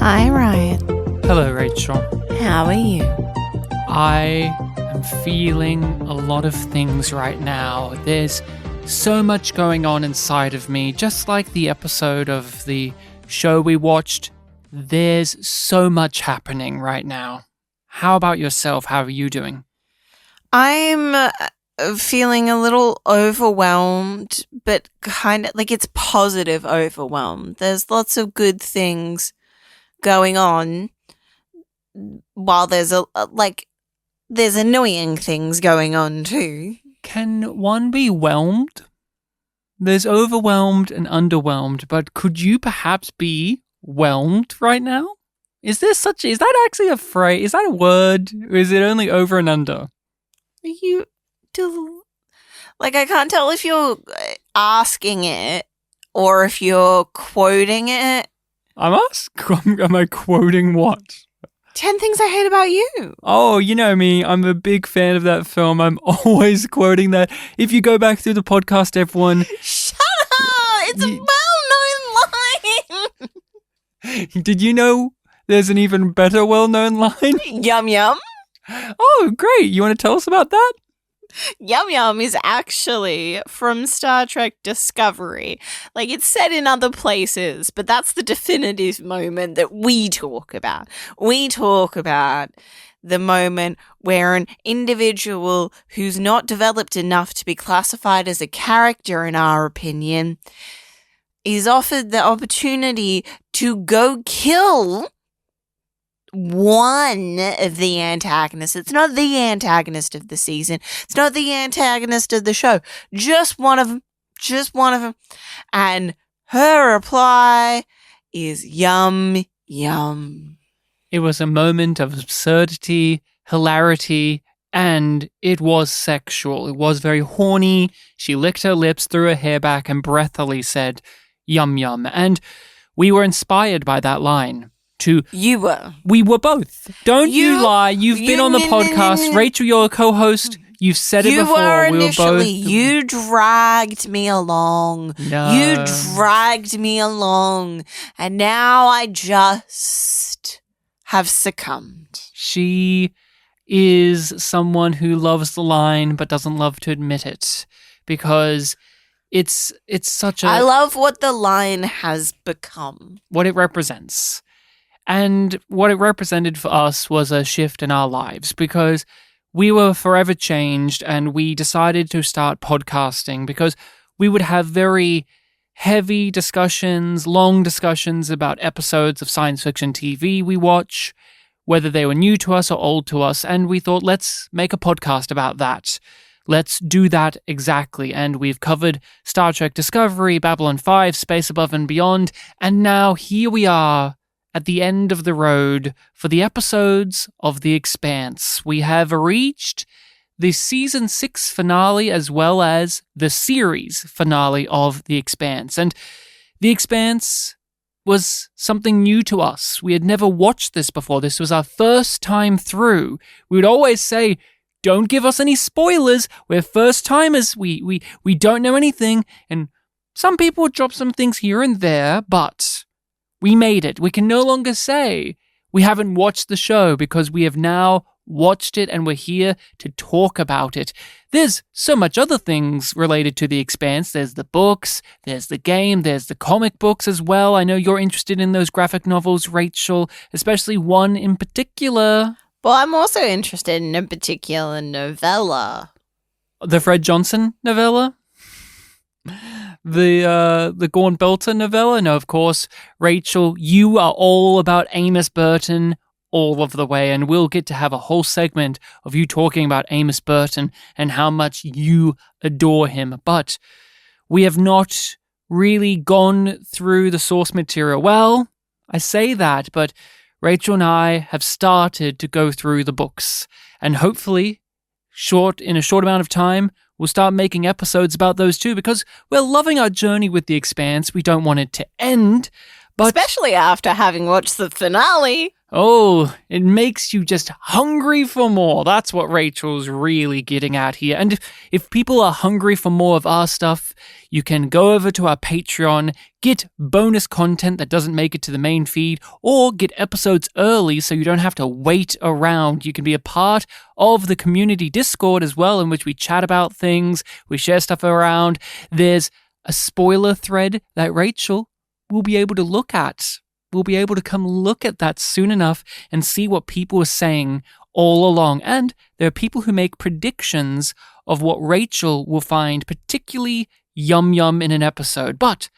Hi, Ryan. Hello, Rachel. How are you? I am feeling a lot of things right now. There's so much going on inside of me, just like the episode of the show we watched. There's so much happening right now. How about yourself? How are you doing? I'm feeling a little overwhelmed, but kind of like it's positive overwhelmed. There's lots of good things going on, while there's there's annoying things going on too. Can one be whelmed? There's overwhelmed and underwhelmed, but could you perhaps be whelmed right now? Is that actually a phrase? Is that a word? Or is it only over and under? I can't tell if you're asking it or if you're quoting it. Am I quoting what? 10 Things I Hate About You. Oh, you know me. I'm a big fan of that film. I'm always quoting that. If you go back through the podcast, everyone... Shut up! It's a well-known line! Did you know there's an even better well-known line? Yum Yum. Oh, great. You want to tell us about that? Yum Yum is actually from Star Trek Discovery. It's set in other places, but that's the definitive moment that we talk about. We talk about the moment where an individual who's not developed enough to be classified as a character, in our opinion, is offered the opportunity to go kill one of the antagonists. It's not the antagonist of the season. It's not the antagonist of the show. Just one of them. Just one of them. And her reply is yum, yum. It was a moment of absurdity, hilarity, and it was sexual. It was very horny. She licked her lips, threw her hair back, and breathily said, yum, yum. And we were inspired by that line. You were. We were both. Don't you lie. You've been on the podcast. Rachel, you're a co-host. You've said it before. You were initially. We were both. You dragged me along. No. You dragged me along. And now I just have succumbed. She is someone who loves the line but doesn't love to admit it. Because it's such a... I love what the line has become. What it represents. And what it represented for us was a shift in our lives because we were forever changed and we decided to start podcasting because we would have very heavy discussions, long discussions about episodes of science fiction TV we watch, whether they were new to us or old to us. And we thought, let's make a podcast about that. Let's do that exactly. And we've covered Star Trek Discovery, Babylon 5, Space Above and Beyond. And now here we are at the end of the road for the episodes of The Expanse. We have reached the season 6 finale as well as the series finale of The Expanse. And The Expanse was something new to us. We had never watched this before. This was our first time through. We would always say, don't give us any spoilers. We're first timers. We don't know anything. And some people would drop some things here and there, but we made it. We can no longer say we haven't watched the show because we have now watched it and we're here to talk about it. There's so much other things related to The Expanse. There's the books, there's the game, there's the comic books as well. I know you're interested in those graphic novels, Rachel, especially one in particular. Well, I'm also interested in a particular novella. The Fred Johnson novella? The Gaunt Belter novella? No, of course, Rachel, you are all about Amos Burton all of the way, and we'll get to have a whole segment of you talking about Amos Burton and how much you adore him. But we have not really gone through the source material. Well, I say that, but Rachel and I have started to go through the books, and hopefully, in a short amount of time, we'll start making episodes about those too, because we're loving our journey with The Expanse. We don't want it to end, But especially after having watched the finale. oh, it makes you just hungry for more. That's what Rachel's really getting at here. And if people are hungry for more of our stuff, you can go over to our Patreon, get bonus content that doesn't make it to the main feed, or get episodes early so you don't have to wait around. You can be a part of the community Discord as well, in which we chat about things, we share stuff around. There's a spoiler thread that Rachel will be able to look at. We'll be able to come look at that soon enough and see what people are saying all along. And there are people who make predictions of what Rachel will find particularly yum in an episode. But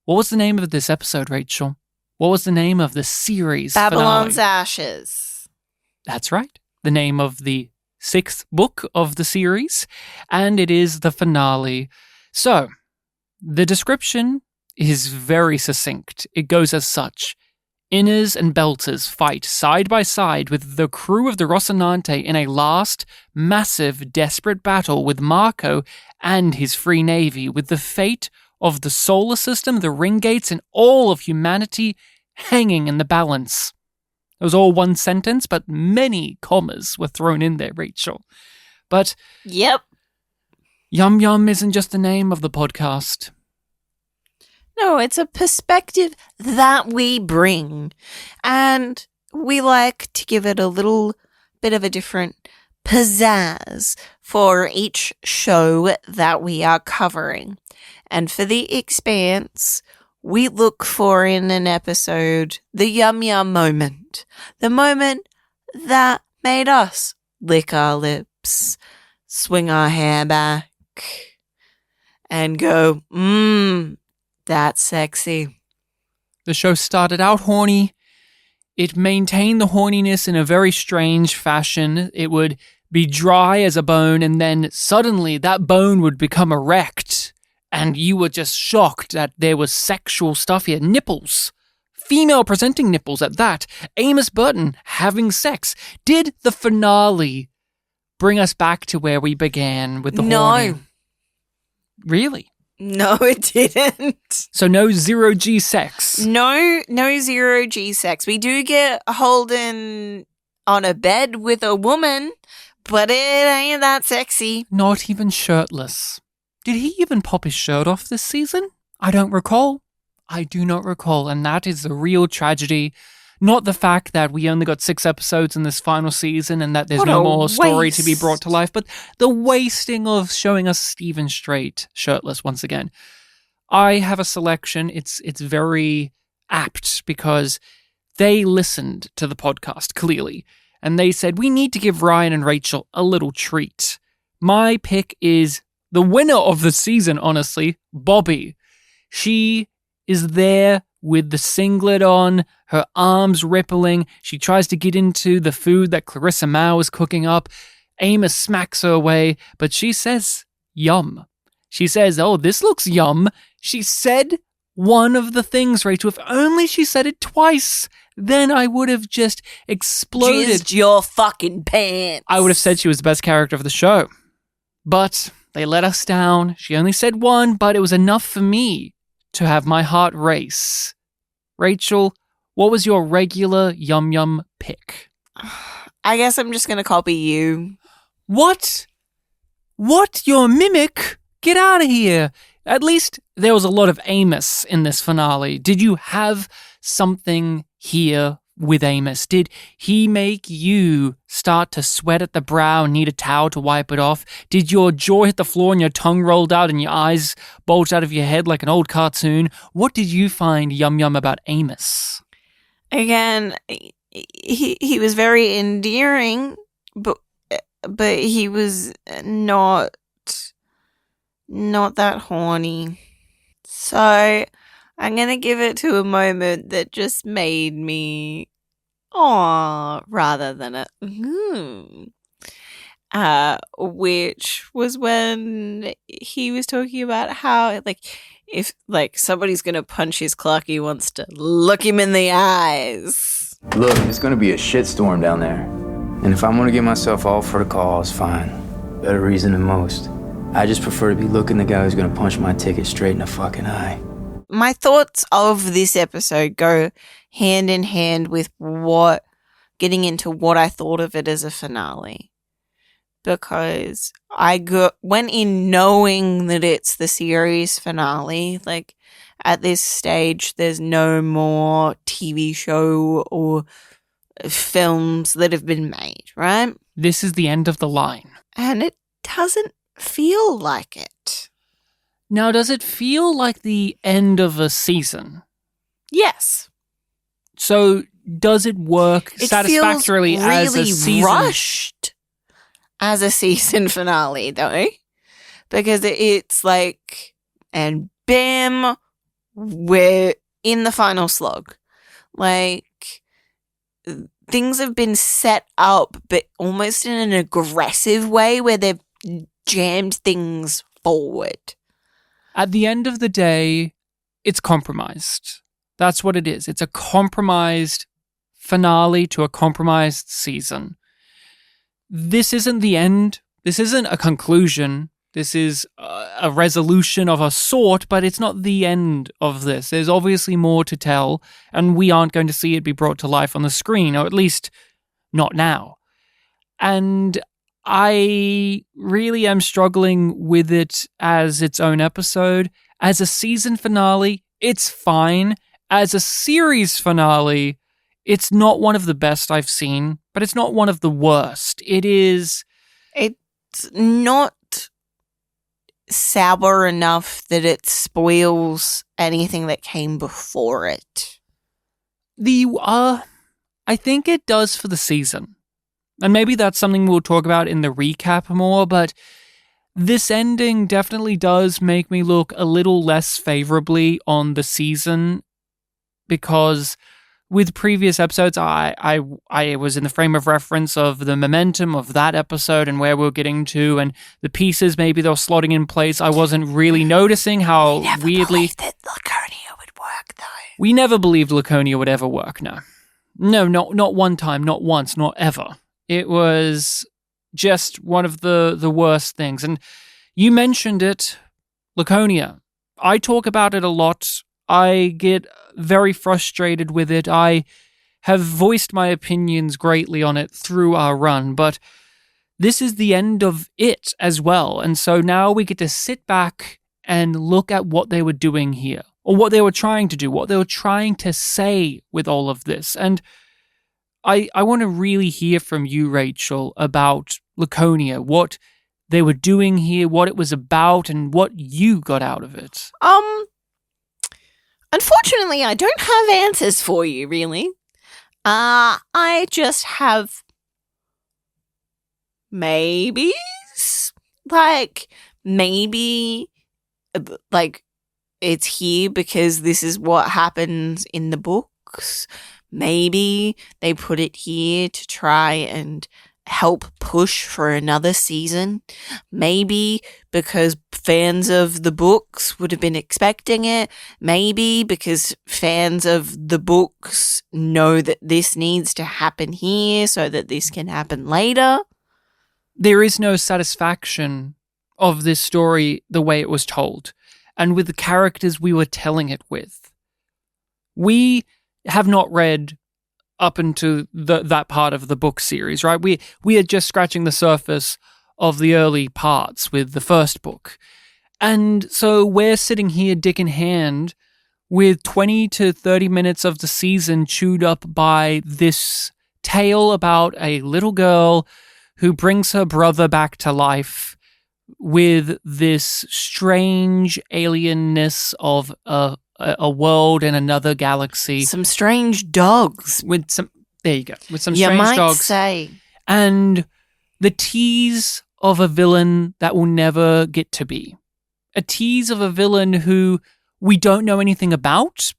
what was the name of this episode, Rachel? What was the name of the series Babylon's finale? Ashes. That's right. The name of the 6th book of the series. And it is the finale. So, the description is very succinct. It goes as such. Inners and Belters fight side by side with the crew of the Rocinante in a last, massive, desperate battle with Marco and his Free Navy, with the fate of the solar system, the ring gates, and all of humanity hanging in the balance. It was all one sentence, but many commas were thrown in there, Rachel. But Yep. Yum isn't just the name of the podcast. No, it's a perspective that we bring. And we like to give it a little bit of a different pizzazz for each show that we are covering. And for The Expanse, we look for in an episode the yum moment. The moment that made us lick our lips, swing our hair back, and go, that's sexy. The show started out horny. It maintained the horniness in a very strange fashion. It would be dry as a bone, and then suddenly that bone would become erect, and you were just shocked that there was sexual stuff here. Nipples. Female-presenting nipples at that. Amos Burton having sex. Did the finale bring us back to where we began with the horny? No. Really? No, it didn't. So no zero-G sex? No zero-G sex. We do get Holden on a bed with a woman, but it ain't that sexy. Not even shirtless. Did he even pop his shirt off this season? I don't recall. I do not recall, and that is the real tragedy. Not the fact that we only got 6 episodes in this final season and that there's no more story to be brought to life, but the wasting of showing us Steven Strait shirtless once again. I have a selection. It's very apt because they listened to the podcast, clearly, and they said, we need to give Ryan and Rachel a little treat. My pick is the winner of the season, honestly, Bobby. She is there with the singlet on, her arms rippling. She tries to get into the food that Clarissa Mao is cooking up. Amos smacks her away, but she says, yum. She says, oh, this looks yum. She said one of the things, Rachel. If only she said it twice, then I would have just exploded. Jizzed your fucking pants. I would have said she was the best character of the show. But they let us down. She only said one, but it was enough for me to have my heart race. Rachel, what was your regular yum pick? I guess I'm just going to copy you. What? What? Your mimic? Get out of here. At least there was a lot of Amos in this finale. Did you have something here with Amos? Did he make you start to sweat at the brow and need a towel to wipe it off? Did your jaw hit the floor and your tongue rolled out and your eyes bulged out of your head like an old cartoon? What did you find yum about Amos? Again, he was very endearing, but he was not that horny. So I'm going to give it to a moment that just made me aw rather than a which was when he was talking about how, like, if, like, somebody's going to punch his clock, he wants to look him in the eyes. Look, it's going to be a shitstorm down there. And if I'm going to get myself all for the cause, fine. Better reason than most. I just prefer to be looking the guy who's going to punch my ticket straight in the fucking eye. my thoughts of this episode go hand in hand with getting into what I thought of it as a finale. Because went in knowing that it's the series finale. Like, at this stage, there's no more TV show or films that have been made, right? This is the end of the line. And it doesn't feel like it. Now, does it feel like the end of a season? Yes. So, does it work satisfactorily feels really as a season? Rushed as a season finale, though, because it's like, and bam, we're in the final slog. Like, things have been set up, but almost in an aggressive way where they've jammed things forward. At the end of the day, it's compromised. That's what it is. It's a compromised finale to a compromised season. This isn't the end. This isn't a conclusion. This is a resolution of a sort, but it's not the end of this. There's obviously more to tell, and we aren't going to see it be brought to life on the screen, or at least not now. And I really am struggling with it as its own episode. As a season finale, it's fine. As a series finale, it's not one of the best I've seen, but it's not one of the worst. It's not sour enough that it spoils anything that came before it. I think it does for the season. And maybe that's something we'll talk about in the recap more, but this ending definitely does make me look a little less favorably on the season, because with previous episodes, I was in the frame of reference of the momentum of that episode and where we're getting to, and the pieces maybe they were slotting in place. I wasn't really noticing how weirdly that Laconia would work, though. We never believed Laconia would ever work. No, not one time, not once, not ever. It was just one of the worst things. And you mentioned it, Laconia. I talk about it a lot. I get very frustrated with it. I have voiced my opinions greatly on it through our run, but this is the end of it as well. And so now we get to sit back and look at what they were doing here, or what they were trying to do, what they were trying to say with all of this. And I want to really hear from you, Rachel, about Laconia, what they were doing here, what it was about, and what you got out of it. Unfortunately, I don't have answers for you, really. I just have maybes. Maybe it's here because this is what happens in the books. Maybe they put it here to try and help push for another season. Maybe because fans of the books would have been expecting it. Maybe because fans of the books know that this needs to happen here so that this can happen later. There is no satisfaction of this story the way it was told, and with the characters we were telling it with. We have not read up into that part of the book series, right? We are just scratching the surface of the early parts with the first book. And so we're sitting here dick in hand with 20 to 30 minutes of the season chewed up by this tale about a little girl who brings her brother back to life with this strange alienness of a world in another galaxy. Some strange dogs. There you go. With some you strange might dogs. Say. And the tease of a villain that will never get to be. A tease of a villain who we don't know anything about.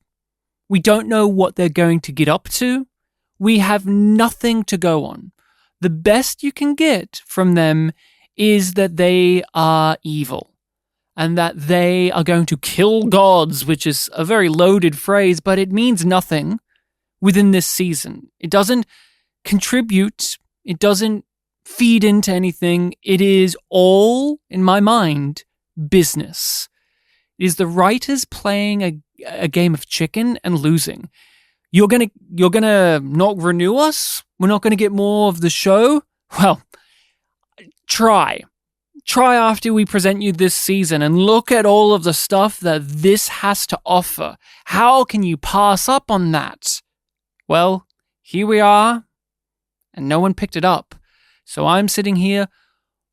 We don't know what they're going to get up to. We have nothing to go on. The best you can get from them is that they are evil and that they are going to kill gods, which is a very loaded phrase, but it means nothing within this season. It doesn't contribute. It doesn't feed into anything. It is all, in my mind, business. It is the writers playing a game of chicken and losing. You're gonna not renew us? We're not gonna get more of the show? Well, try after we present you this season and look at all of the stuff that this has to offer. How can you pass up on that? Well, here we are, and no one picked it up. So I'm sitting here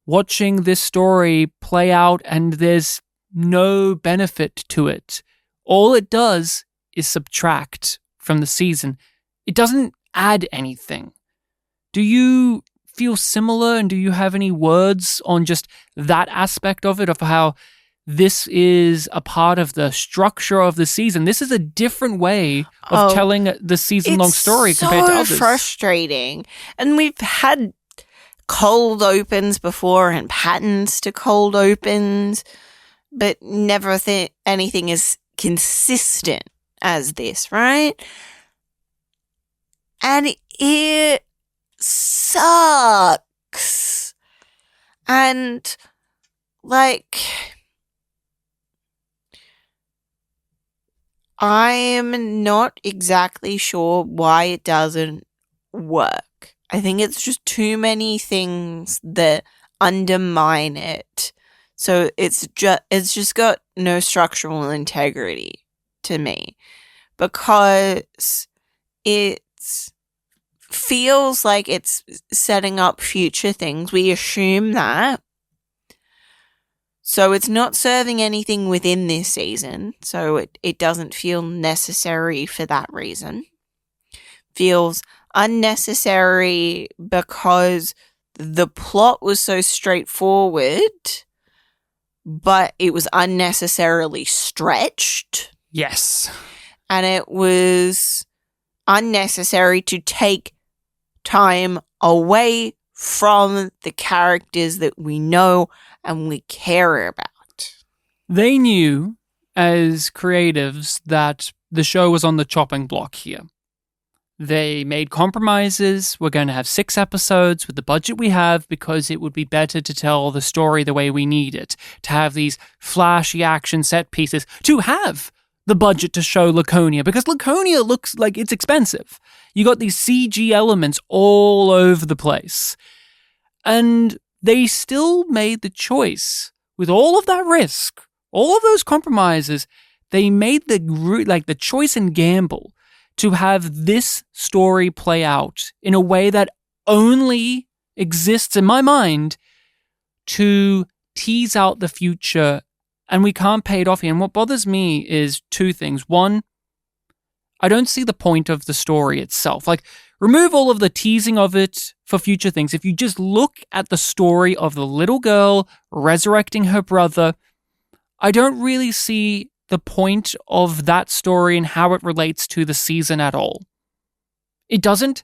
watching this story play out, and there's no benefit to it. All it does is subtract from the season. It doesn't add anything. Do you feel similar, and do you have any words on just that aspect of it, of how this is a part of the structure of the season? This is a different way of telling the season-long story compared to others. It's so frustrating. And we've had cold opens before and patterns to cold opens, but never anything as consistent as this, right? And it sucks. And like, I'm not exactly sure why it doesn't work. I think it's just too many things that undermine it. So it's just got no structural integrity to me, because it feels like it's setting up future things. We assume that. So it's not serving anything within this season. So it doesn't feel necessary for that reason. Feels unnecessary because the plot was so straightforward, but it was unnecessarily stretched. Yes. And it was unnecessary to take time away from the characters that we know and we care about. They knew, as creatives, that the show was on the chopping block here. They made compromises. We're going to have 6 episodes with the budget we have because it would be better to tell the story the way we need it, to have these flashy action set pieces, to have the budget to show Laconia, because Laconia looks like it's expensive. You got these CG elements all over the place. And they still made the choice, with all of that risk, all of those compromises, they made the choice and gamble to have this story play out in a way that only exists in my mind to tease out the future, and we can't pay it off here. And what bothers me is 2 things. One, I don't see the point of the story itself. Like, remove all of the teasing of it for future things. If you just look at the story of the little girl resurrecting her brother, I don't really see the point of that story and how it relates to the season at all. It doesn't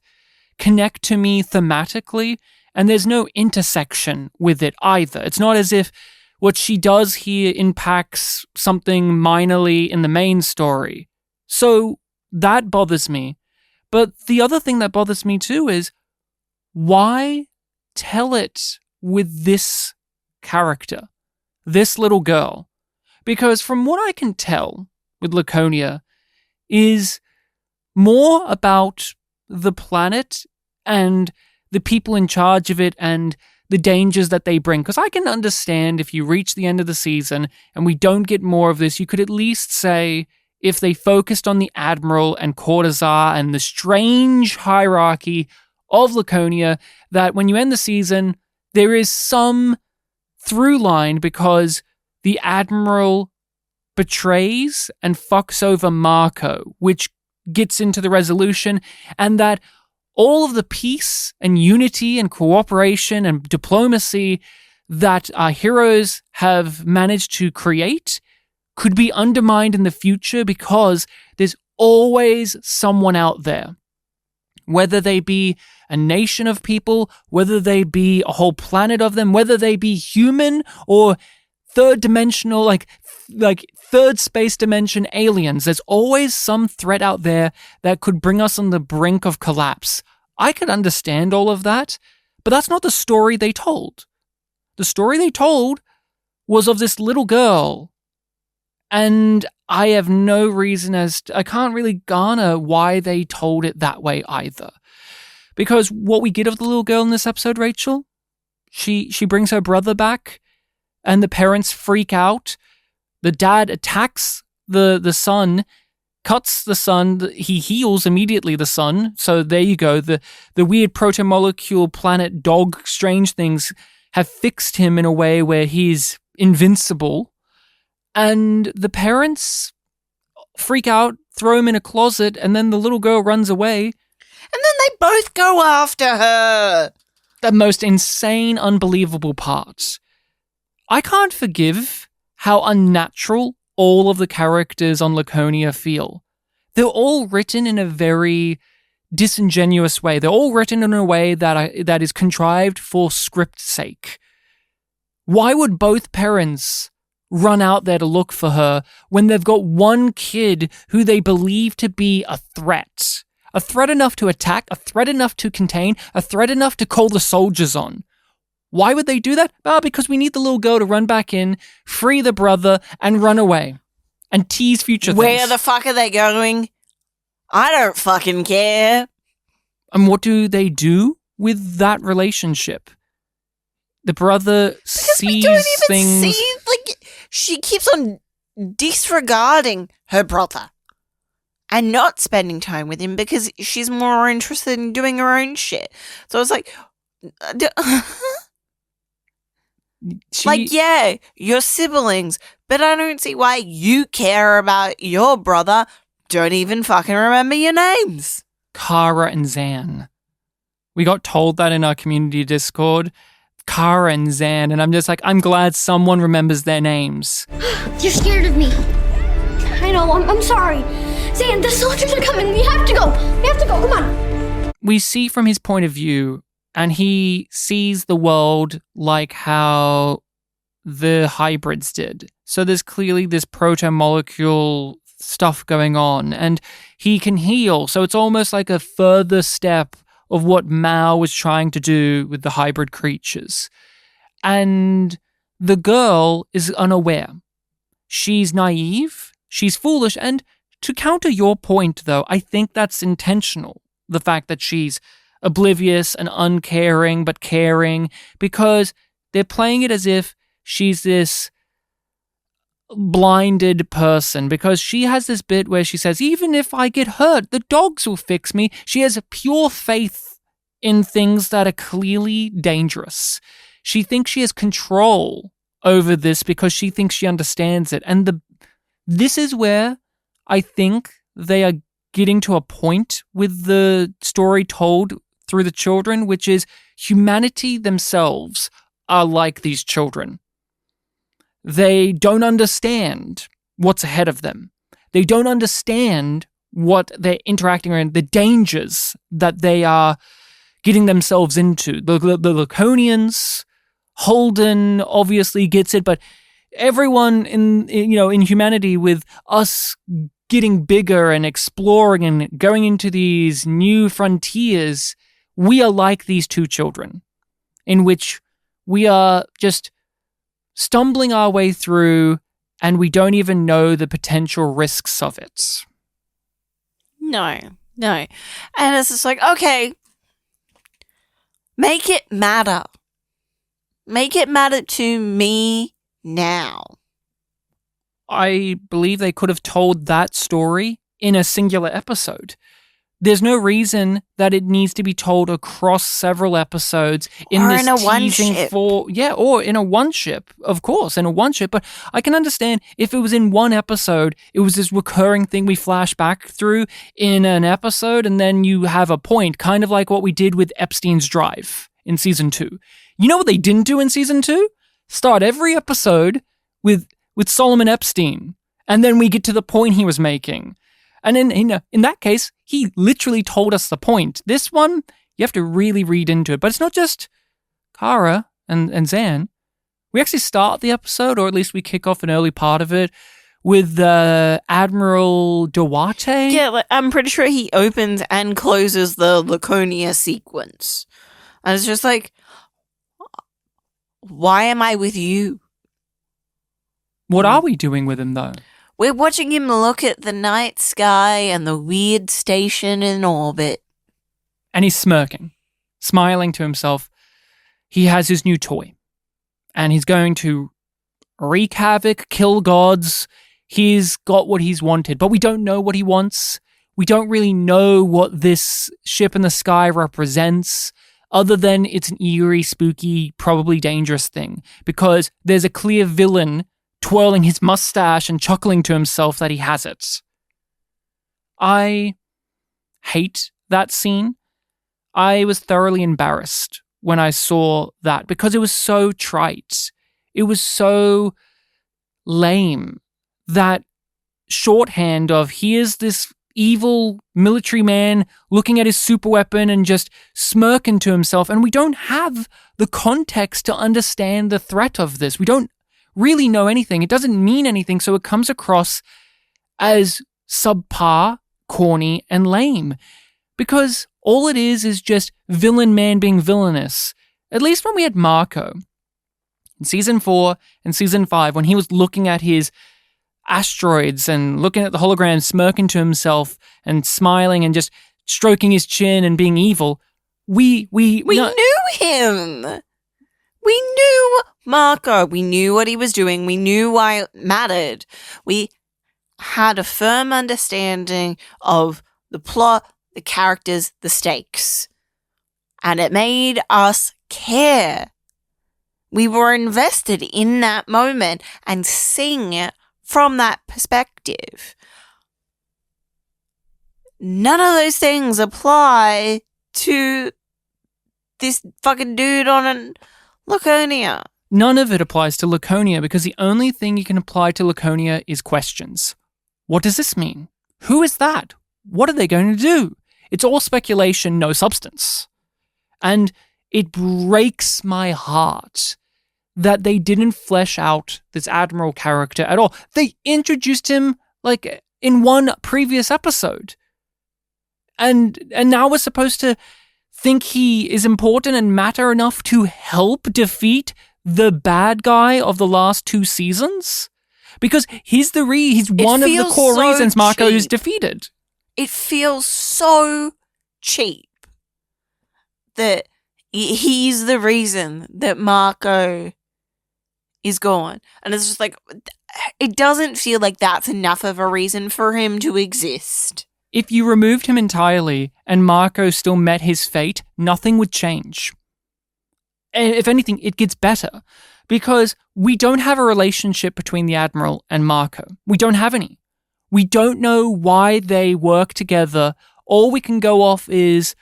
connect to me thematically, and there's no intersection with it either. It's not as if what she does here impacts something minorly in the main story. So that bothers me. But the other thing that bothers me too is, why tell it with this character, this little girl? Because from what I can tell with Laconia is more about the planet and the people in charge of it and the dangers that they bring. Because I can understand if you reach the end of the season and we don't get more of this, you could at least say, if they focused on the Admiral and Cortazar and the strange hierarchy of Laconia, that when you end the season, there is some through line because the Admiral betrays and fucks over Marco, which gets into the resolution, and that all of the peace and unity and cooperation and diplomacy that our heroes have managed to create could be undermined in the future because there's always someone out there. Whether they be a nation of people, whether they be a whole planet of them, whether they be human or third dimensional, like third space dimension aliens, there's always some threat out there that could bring us on the brink of collapse. I could understand all of that, but that's not the story they told. The story they told was of this little girl And I have no reason I can't really garner why they told it that way either. Because what we get of the little girl in this episode, Rachel, she brings her brother back and the parents freak out. The dad attacks the son, cuts the son. He heals immediately the son. So there you go. The weird protomolecule planet dog strange things have fixed him in a way where he's invincible. And the parents freak out, throw him in a closet, and then the little girl runs away. And then they both go after her. The most insane, unbelievable part. I can't forgive how unnatural all of the characters on Laconia feel. They're all written in a very disingenuous way. They're all written in a way that is contrived for script's sake. Why would both parents run out there to look for her when they've got one kid who they believe to be a threat? A threat enough to attack, a threat enough to contain, a threat enough to call the soldiers on. Why would they do that? Well, because we need the little girl to run back in, free the brother, and run away. And tease future things. Where the fuck are they going? I don't fucking care. And what do they do with that relationship? The brother sees things. She keeps on disregarding her brother and not spending time with him because she's more interested in doing her own shit. So it's like, yeah, your siblings, but I don't see why you care about your brother. Don't even fucking remember your names. Kara and Zan. We got told that in our community Discord. Kara and Zan, and I'm just like, I'm glad someone remembers their names. You're scared of me. I know, I'm sorry. Zan, the soldiers are coming. We have to go. Come on. We see from his point of view, and he sees the world like how the hybrids did. So there's clearly this proto-molecule stuff going on, and he can heal. So it's almost like a further step of what Mao was trying to do with the hybrid creatures. And the girl is unaware. She's naive, she's foolish, and to counter your point, though, I think that's intentional. The fact that she's oblivious and uncaring but caring, because they're playing it as if she's this blinded person, because she has this bit where she says, even if I get hurt, the dogs will fix me. She has a pure faith in things that are clearly dangerous. She thinks she has control over this because she thinks she understands it. And this is where I think they are getting to a point with the story told through the children, which is humanity themselves are like these children. They don't understand what's ahead of them. They don't understand what they're interacting around, the dangers that they are getting themselves into. The Laconians, Holden obviously gets it, but everyone in humanity, with us getting bigger and exploring and going into these new frontiers, we are like these two children, in which we are just stumbling our way through, and we don't even know the potential risks of it. No. And it's just like, okay, make it matter. Make it matter to me now. I believe they could have told that story in a singular episode. There's no reason that it needs to be told across several episodes or in a one ship. Or in a one ship, of course, in a one ship. But I can understand if it was in one episode, it was this recurring thing we flash back through in an episode, and then you have a point, kind of like what we did with Epstein's Drive in season 2. You know what they didn't do in season 2? Start every episode with Solomon Epstein, and then we get to the point he was making. And in that case, he literally told us the point. This one, you have to really read into it. But it's not just Kara and Zan. We actually start the episode, or at least we kick off an early part of it, with Admiral Duarte. Yeah, I'm pretty sure he opens and closes the Laconia sequence. And it's just like, why am I with you? What are we doing with him, though? We're watching him look at the night sky and the weird station in orbit. And he's smirking, smiling to himself. He has his new toy. And he's going to wreak havoc, kill gods. He's got what he's wanted. But we don't know what he wants. We don't really know what this ship in the sky represents, other than it's an eerie, spooky, probably dangerous thing. Because there's a clear villain twirling his mustache and chuckling to himself that he has it. I hate that scene. I was thoroughly embarrassed when I saw that because it was so trite. It was so lame. That shorthand of here's this evil military man looking at his super weapon and just smirking to himself, and we don't have the context to understand the threat of this. We don't really know anything. It doesn't mean anything, so it comes across as subpar, corny, and lame. Because all it is just villain man being villainous. At least when we had Marco in Season 4 and Season 5, when he was looking at his asteroids and looking at the hologram, smirking to himself and smiling and just stroking his chin and being evil, we knew him. We knew Marco. We knew what he was doing. We knew why it mattered. We had a firm understanding of the plot, the characters, the stakes. And it made us care. We were invested in that moment and seeing it from that perspective. None of those things apply to this fucking dude on Laconia. None of it applies to Laconia because the only thing you can apply to Laconia is questions. What does this mean? Who is that? What are they going to do? It's all speculation, no substance. And it breaks my heart that they didn't flesh out this Admiral character at all. They introduced him like in one previous episode. And now we're supposed to think he is important and matter enough to help defeat the bad guy of the last 2 seasons? Because he's one of the core reasons Marco is defeated. It feels so cheap that he's the reason that Marco is gone. And it's just like, it doesn't feel like that's enough of a reason for him to exist. If you removed him entirely and Marco still met his fate, nothing would change. And if anything, it gets better. Because we don't have a relationship between the Admiral and Marco. We don't have any. We don't know why they work together. All we can go off is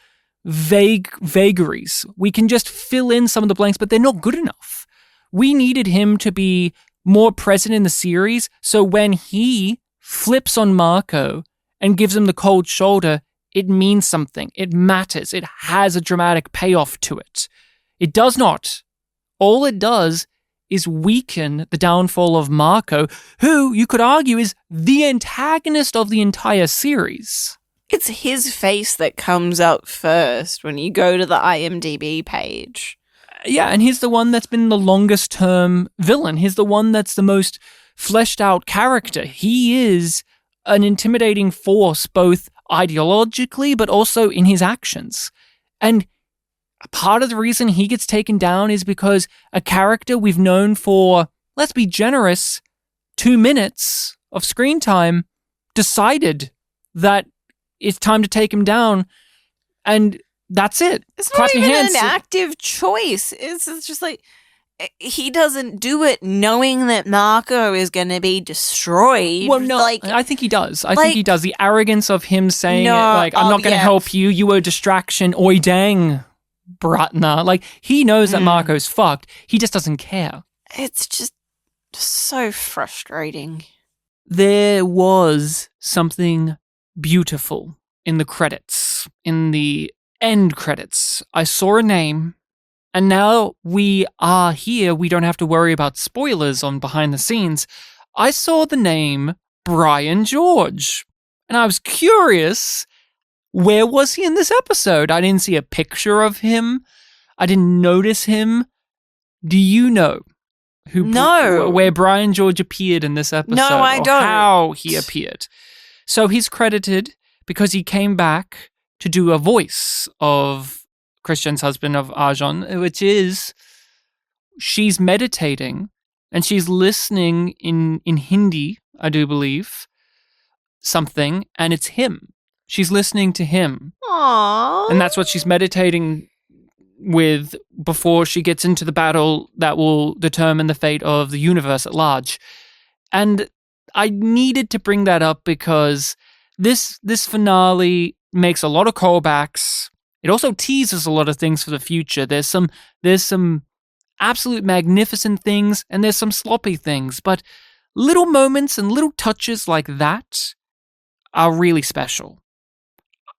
vagaries. We can just fill in some of the blanks, but they're not good enough. We needed him to be more present in the series, so when he flips on Marco and gives him the cold shoulder, it means something. It matters. It has a dramatic payoff to it. It does not. All it does is weaken the downfall of Marco, who, you could argue, is the antagonist of the entire series. It's his face that comes up first when you go to the IMDb page. Yeah, and he's the one that's been the longest term villain. He's the one that's the most fleshed out character. He is an intimidating force, both ideologically, but also in his actions. And part of the reason he gets taken down is because a character we've known for, let's be generous, 2 minutes of screen time decided that it's time to take him down. And that's it. It's not even an active choice. It's just like, he doesn't do it knowing that Marco is going to be destroyed. Well, no, I think he does. I think he does. The arrogance of him saying I'm not going to help you. You were a distraction. Oi dang, Bratna. Like, he knows that Marco's fucked. He just doesn't care. It's just so frustrating. There was something beautiful in the credits, in the end credits. I saw a name, and now we are here. We don't have to worry about spoilers on behind the scenes. I saw the name Brian George, and I was curious, where was he in this episode? I didn't see a picture of him. I didn't notice him. Do you know where Brian George appeared in this episode. No, I don't. How he appeared. So he's credited because he came back to do a voice of Christian's husband, of Arjun, which is she's meditating and she's listening in Hindi, I do believe, something, and it's him. She's listening to him. Aww. And that's what she's meditating with before she gets into the battle that will determine the fate of the universe at large. And I needed to bring that up because this finale makes a lot of callbacks. It also teases a lot of things for the future. There's some absolute magnificent things and there's some sloppy things, but little moments and little touches like that are really special.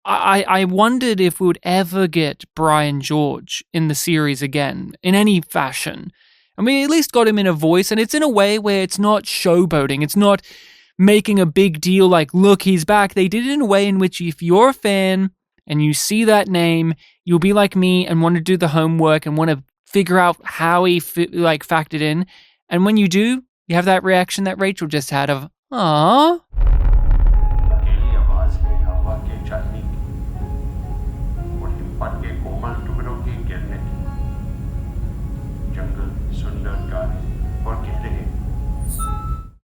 I wondered if we would ever get Brian George in the series again, in any fashion. And we at least got him in a voice, and it's in a way where it's not showboating. It's not making a big deal like, look, he's back. They did it in a way in which if you're a fan and you see that name, you'll be like me and want to do the homework and want to figure out how he factored in. And when you do, you have that reaction that Rachel just had of, "Aww."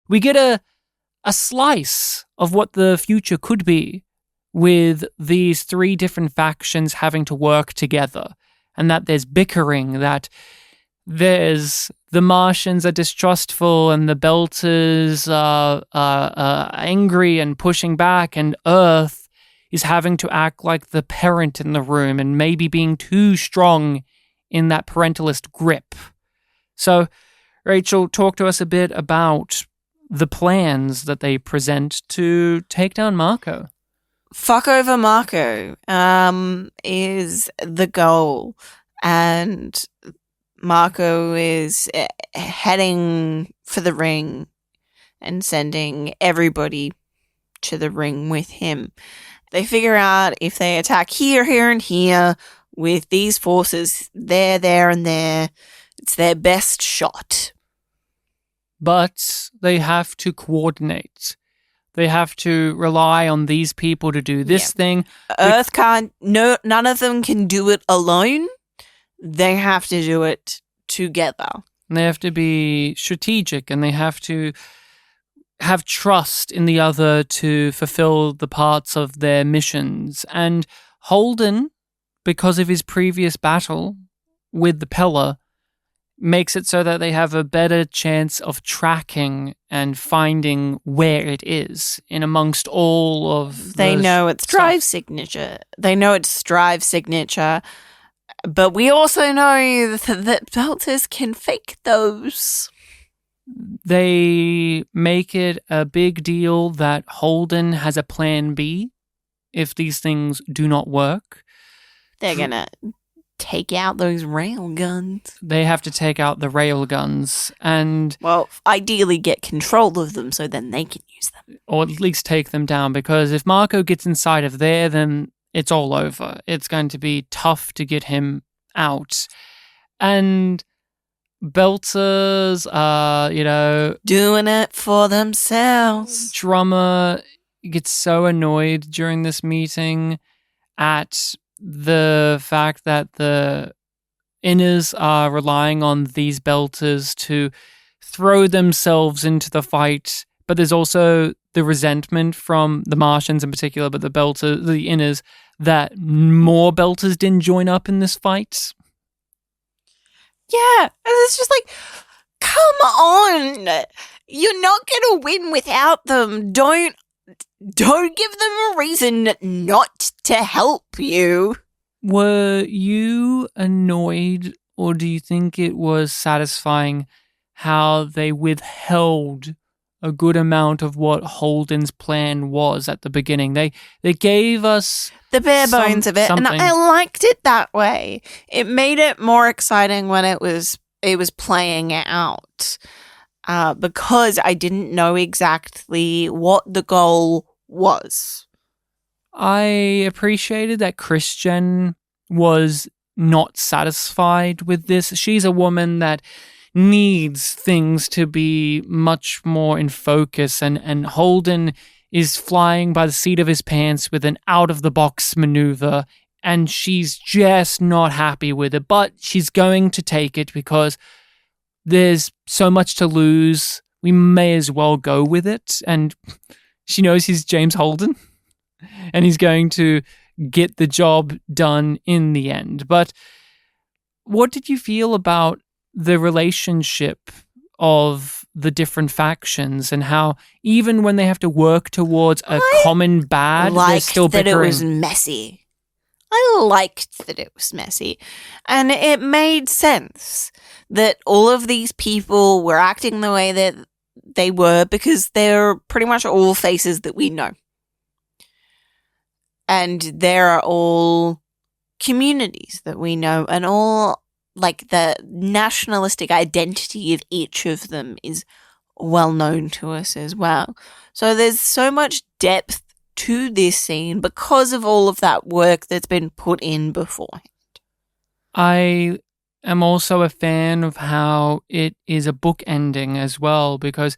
We get a slice of what the future could be with these three different factions having to work together, and that there's bickering, that there's the Martians are distrustful and the Belters are angry and pushing back, and Earth is having to act like the parent in the room and maybe being too strong in that parentalist grip. So, Rachel, talk to us a bit about the plans that they present to take down Marco. Fuck over Marco is the goal, and Marco is heading for the ring and sending everybody to the ring with him. They figure out if they attack here, here, and here with these forces, there, and there, it's their best shot. But they have to coordinate. They have to rely on these people to do this thing. Earth can't, none of them can do it alone. They have to do it together. And they have to be strategic, and they have to have trust in the other to fulfill the parts of their missions. And Holden, because of his previous battle with the Pella, makes it so that they have a better chance of tracking and finding where it is in amongst all of They know its drive signature. But we also know that Belters can fake those. They make it a big deal that Holden has a plan B if these things do not work. They're gonna take out those rail guns. They have to take out the rail guns and... well, ideally get control of them so then they can use them. Or at least take them down, because if Marco gets inside of there, then it's all over. It's going to be tough to get him out. And Belters are, doing it for themselves. Drummer gets so annoyed during this meeting at the fact that the Inners are relying on these Belters to throw themselves into the fight, but there's also the resentment from the Martians in particular, but the Inners, that more Belters didn't join up in this fight. Yeah, and it's just like, come on, you're not gonna win without them. Don't give them a reason not to help you. Were you annoyed, or do you think it was satisfying how they withheld a good amount of what Holden's plan was at the beginning? They gave us the bare bones of it, something. And I liked it that way. It made it more exciting when it was playing out, because I didn't know exactly what the goal was. I appreciated that Christian was not satisfied with this. She's a woman that needs things to be much more in focus, and Holden is flying by the seat of his pants with an out-of-the-box maneuver, and she's just not happy with it, but she's going to take it because there's so much to lose. We may as well go with it, and she knows he's James Holden, and he's going to get the job done in the end. But what did you feel about the relationship of the different factions and how even when they have to work towards a common bad, they're still bickering? That it was messy. I liked that it was messy. And it made sense that all of these people were acting the way that they were because they're pretty much all faces that we know. And there are all communities that we know, and all, like, the nationalistic identity of each of them is well known to us as well. So there's so much depth to this scene because of all of that work that's been put in beforehand. I am also a fan of how it is a book ending as well, because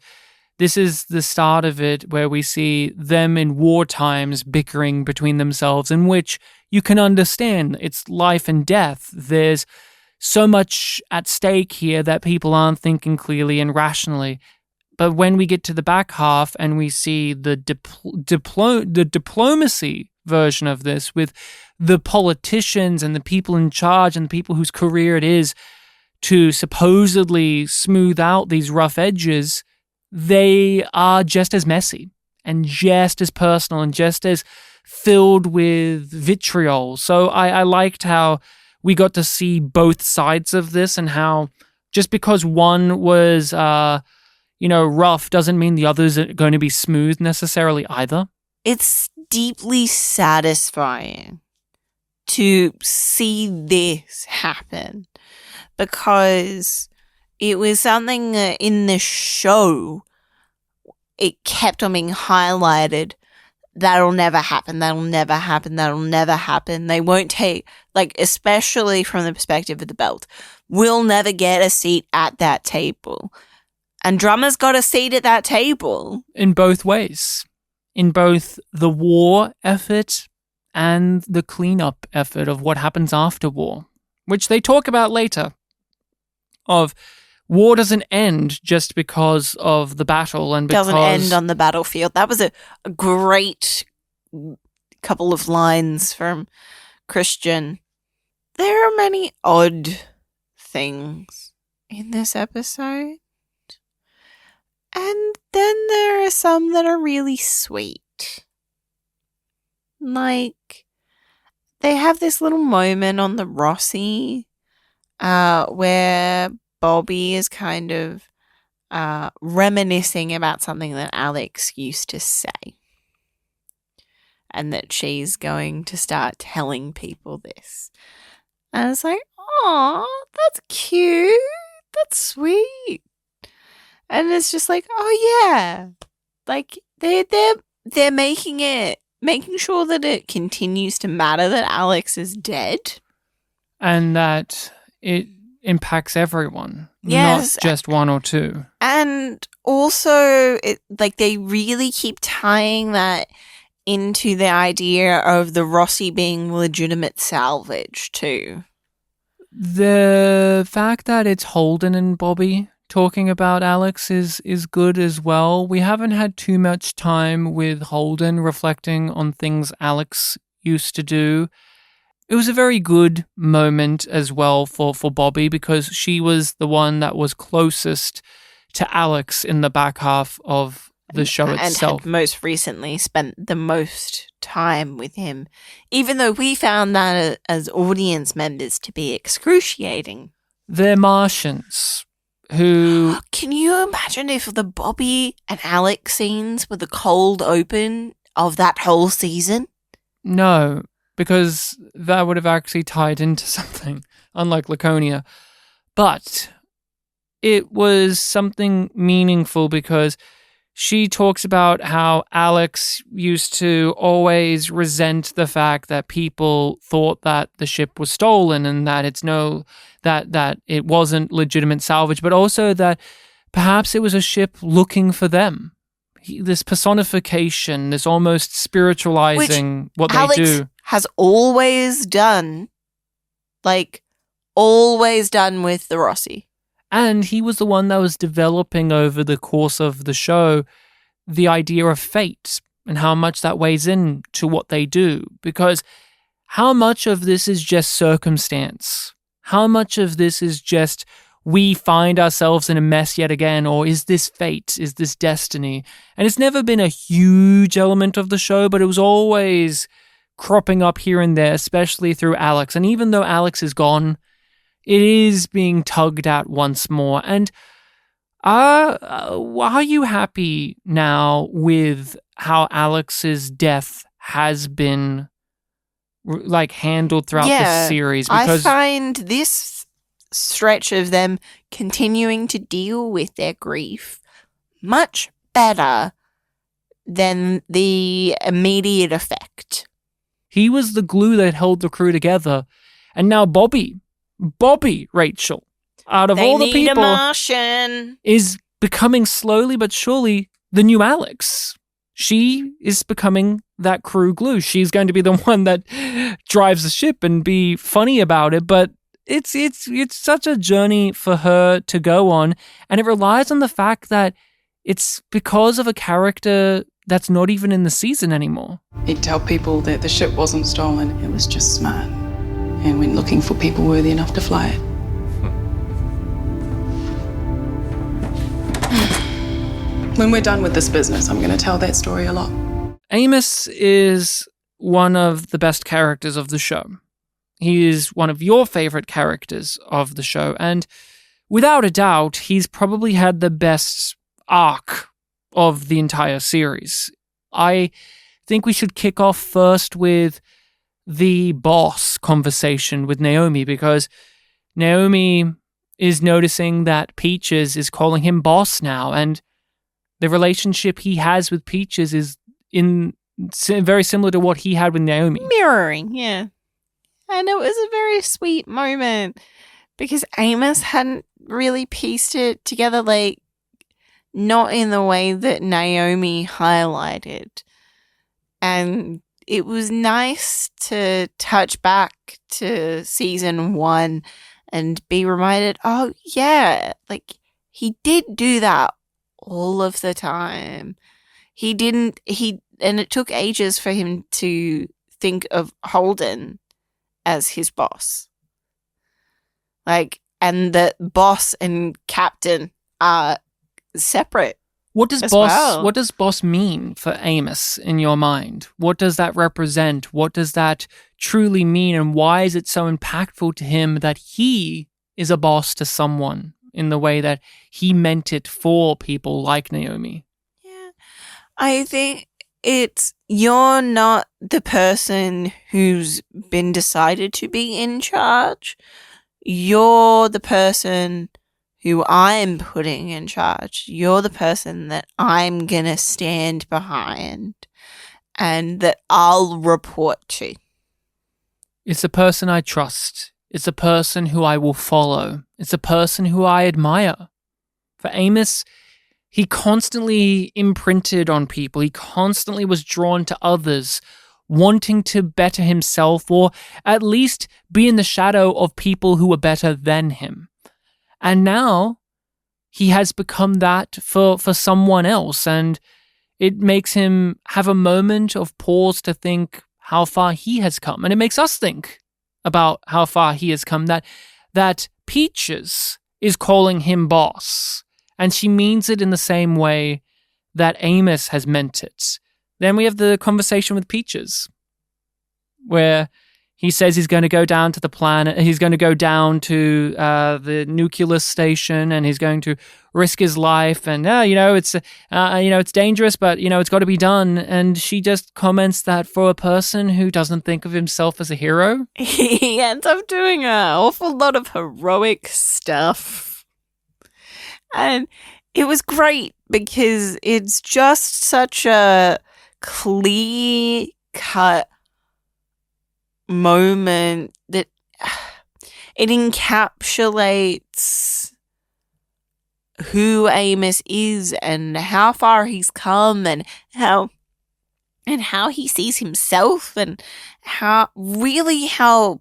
this is the start of it where we see them in war times bickering between themselves, in which you can understand it's life and death. There's so much at stake here that people aren't thinking clearly and rationally. But when we get to the back half and we see the diplomacy version of this with the politicians and the people in charge and the people whose career it is to supposedly smooth out these rough edges, they are just as messy and just as personal and just as filled with vitriol. So I liked how we got to see both sides of this, and how just because one was rough doesn't mean the others are going to be smooth necessarily either. It's deeply satisfying to see this happen because it was something that in the show, it kept on being highlighted. That'll never happen. That'll never happen. That'll never happen. They won't take, especially from the perspective of the belt, we'll never get a seat at that table. And Drummer's got a seat at that table. In both ways. In both the war effort and the cleanup effort of what happens after war, which they talk about later. Of war doesn't end just because of the battle and because... Doesn't end on the battlefield. That was a great couple of lines from Christian. There are many odd things in this episode. And then there are some that are really sweet. Like, they have this little moment on the Rossi where Bobby is kind of reminiscing about something that Alex used to say. And that she's going to start telling people this. And it's like, oh, that's cute. That's sweet. And it's just like, oh yeah. Like, they're making sure that it continues to matter that Alex is dead. And that it impacts everyone, yes, not just one or two. And also, they really keep tying that into the idea of the Rossi being legitimate salvage too. The fact that it's Holden and Bobby talking about Alex is good as well. We haven't had too much time with Holden reflecting on things Alex used to do. It was a very good moment as well for Bobby, because she was the one that was closest to Alex in the back half of the show itself. And had most recently spent the most time with him, even though we found that as audience members to be excruciating. They're Martians who... Can you imagine if the Bobby and Alex scenes were the cold open of that whole season? No, because that would have actually tied into something, unlike Laconia. But it was something meaningful because she talks about how Alex used to always resent the fact that people thought that the ship was stolen and that that it wasn't legitimate salvage, but also that perhaps it was a ship looking for them. This personification, this almost spiritualizing what Alex they do. Has always done, always done with the Rossi. And he was the one that was developing over the course of the show the idea of fate and how much that weighs in to what they do. Because how much of this is just circumstance? How much of this is just we find ourselves in a mess yet again? Or is this fate? Is this destiny? And it's never been a huge element of the show, but it was always cropping up here and there, especially through Alex. And even though Alex is gone, it is being tugged at once more. And are you happy now with how Alex's death has been handled throughout the series? Because I find this stretch of them continuing to deal with their grief much better than the immediate effect. He was the glue that held the crew together. And now Bobby, Rachel, out of all the people, a Martian, is becoming slowly but surely the new Alex. She is becoming that crew glue. She's going to be the one that drives the ship and be funny about it. But it's such a journey for her to go on, and it relies on the fact that it's because of a character that's not even in the season anymore. He'd tell people that the ship wasn't stolen. It was just smart. And went looking for people worthy enough to fly it. When we're done with this business, I'm going to tell that story a lot. Amos is one of the best characters of the show. He is one of your favorite characters of the show, and without a doubt, he's probably had the best arc of the entire series. I think we should kick off first with the boss conversation with Naomi, because Naomi is noticing that Peaches is calling him boss now, and the relationship he has with Peaches is very similar to what he had with Naomi. Mirroring, yeah. And it was a very sweet moment because Amos hadn't really pieced it together, not in the way that Naomi highlighted. And it was nice to touch back to season 1 and be reminded, oh yeah, he did do that all of the time. And it took ages for him to think of Holden as his boss. And that boss and captain are separate. What does boss mean for Amos in your mind? What does that represent? What does that truly mean? And why is it so impactful to him that he is a boss to someone in the way that he meant it for people like Naomi? Yeah. I think you're not the person who's been decided to be in charge. You're the person who I'm putting in charge. You're the person that I'm going to stand behind and that I'll report to. It's a person I trust. It's a person who I will follow. It's a person who I admire. For Amos, he constantly imprinted on people. He constantly was drawn to others, wanting to better himself or at least be in the shadow of people who were better than him. And now he has become that for someone else, and it makes him have a moment of pause to think how far he has come. And it makes us think about how far he has come, that Peaches is calling him boss, and she means it in the same way that Amos has meant it. Then we have the conversation with Peaches, where he says he's going to go down to the planet. He's going to go down to the nuclear station, and he's going to risk his life. And it's dangerous, but it's got to be done. And she just comments that for a person who doesn't think of himself as a hero, he ends up doing an awful lot of heroic stuff. And it was great because it's just such a clear-cut moment that it encapsulates who Amos is and how far he's come and how he sees himself and how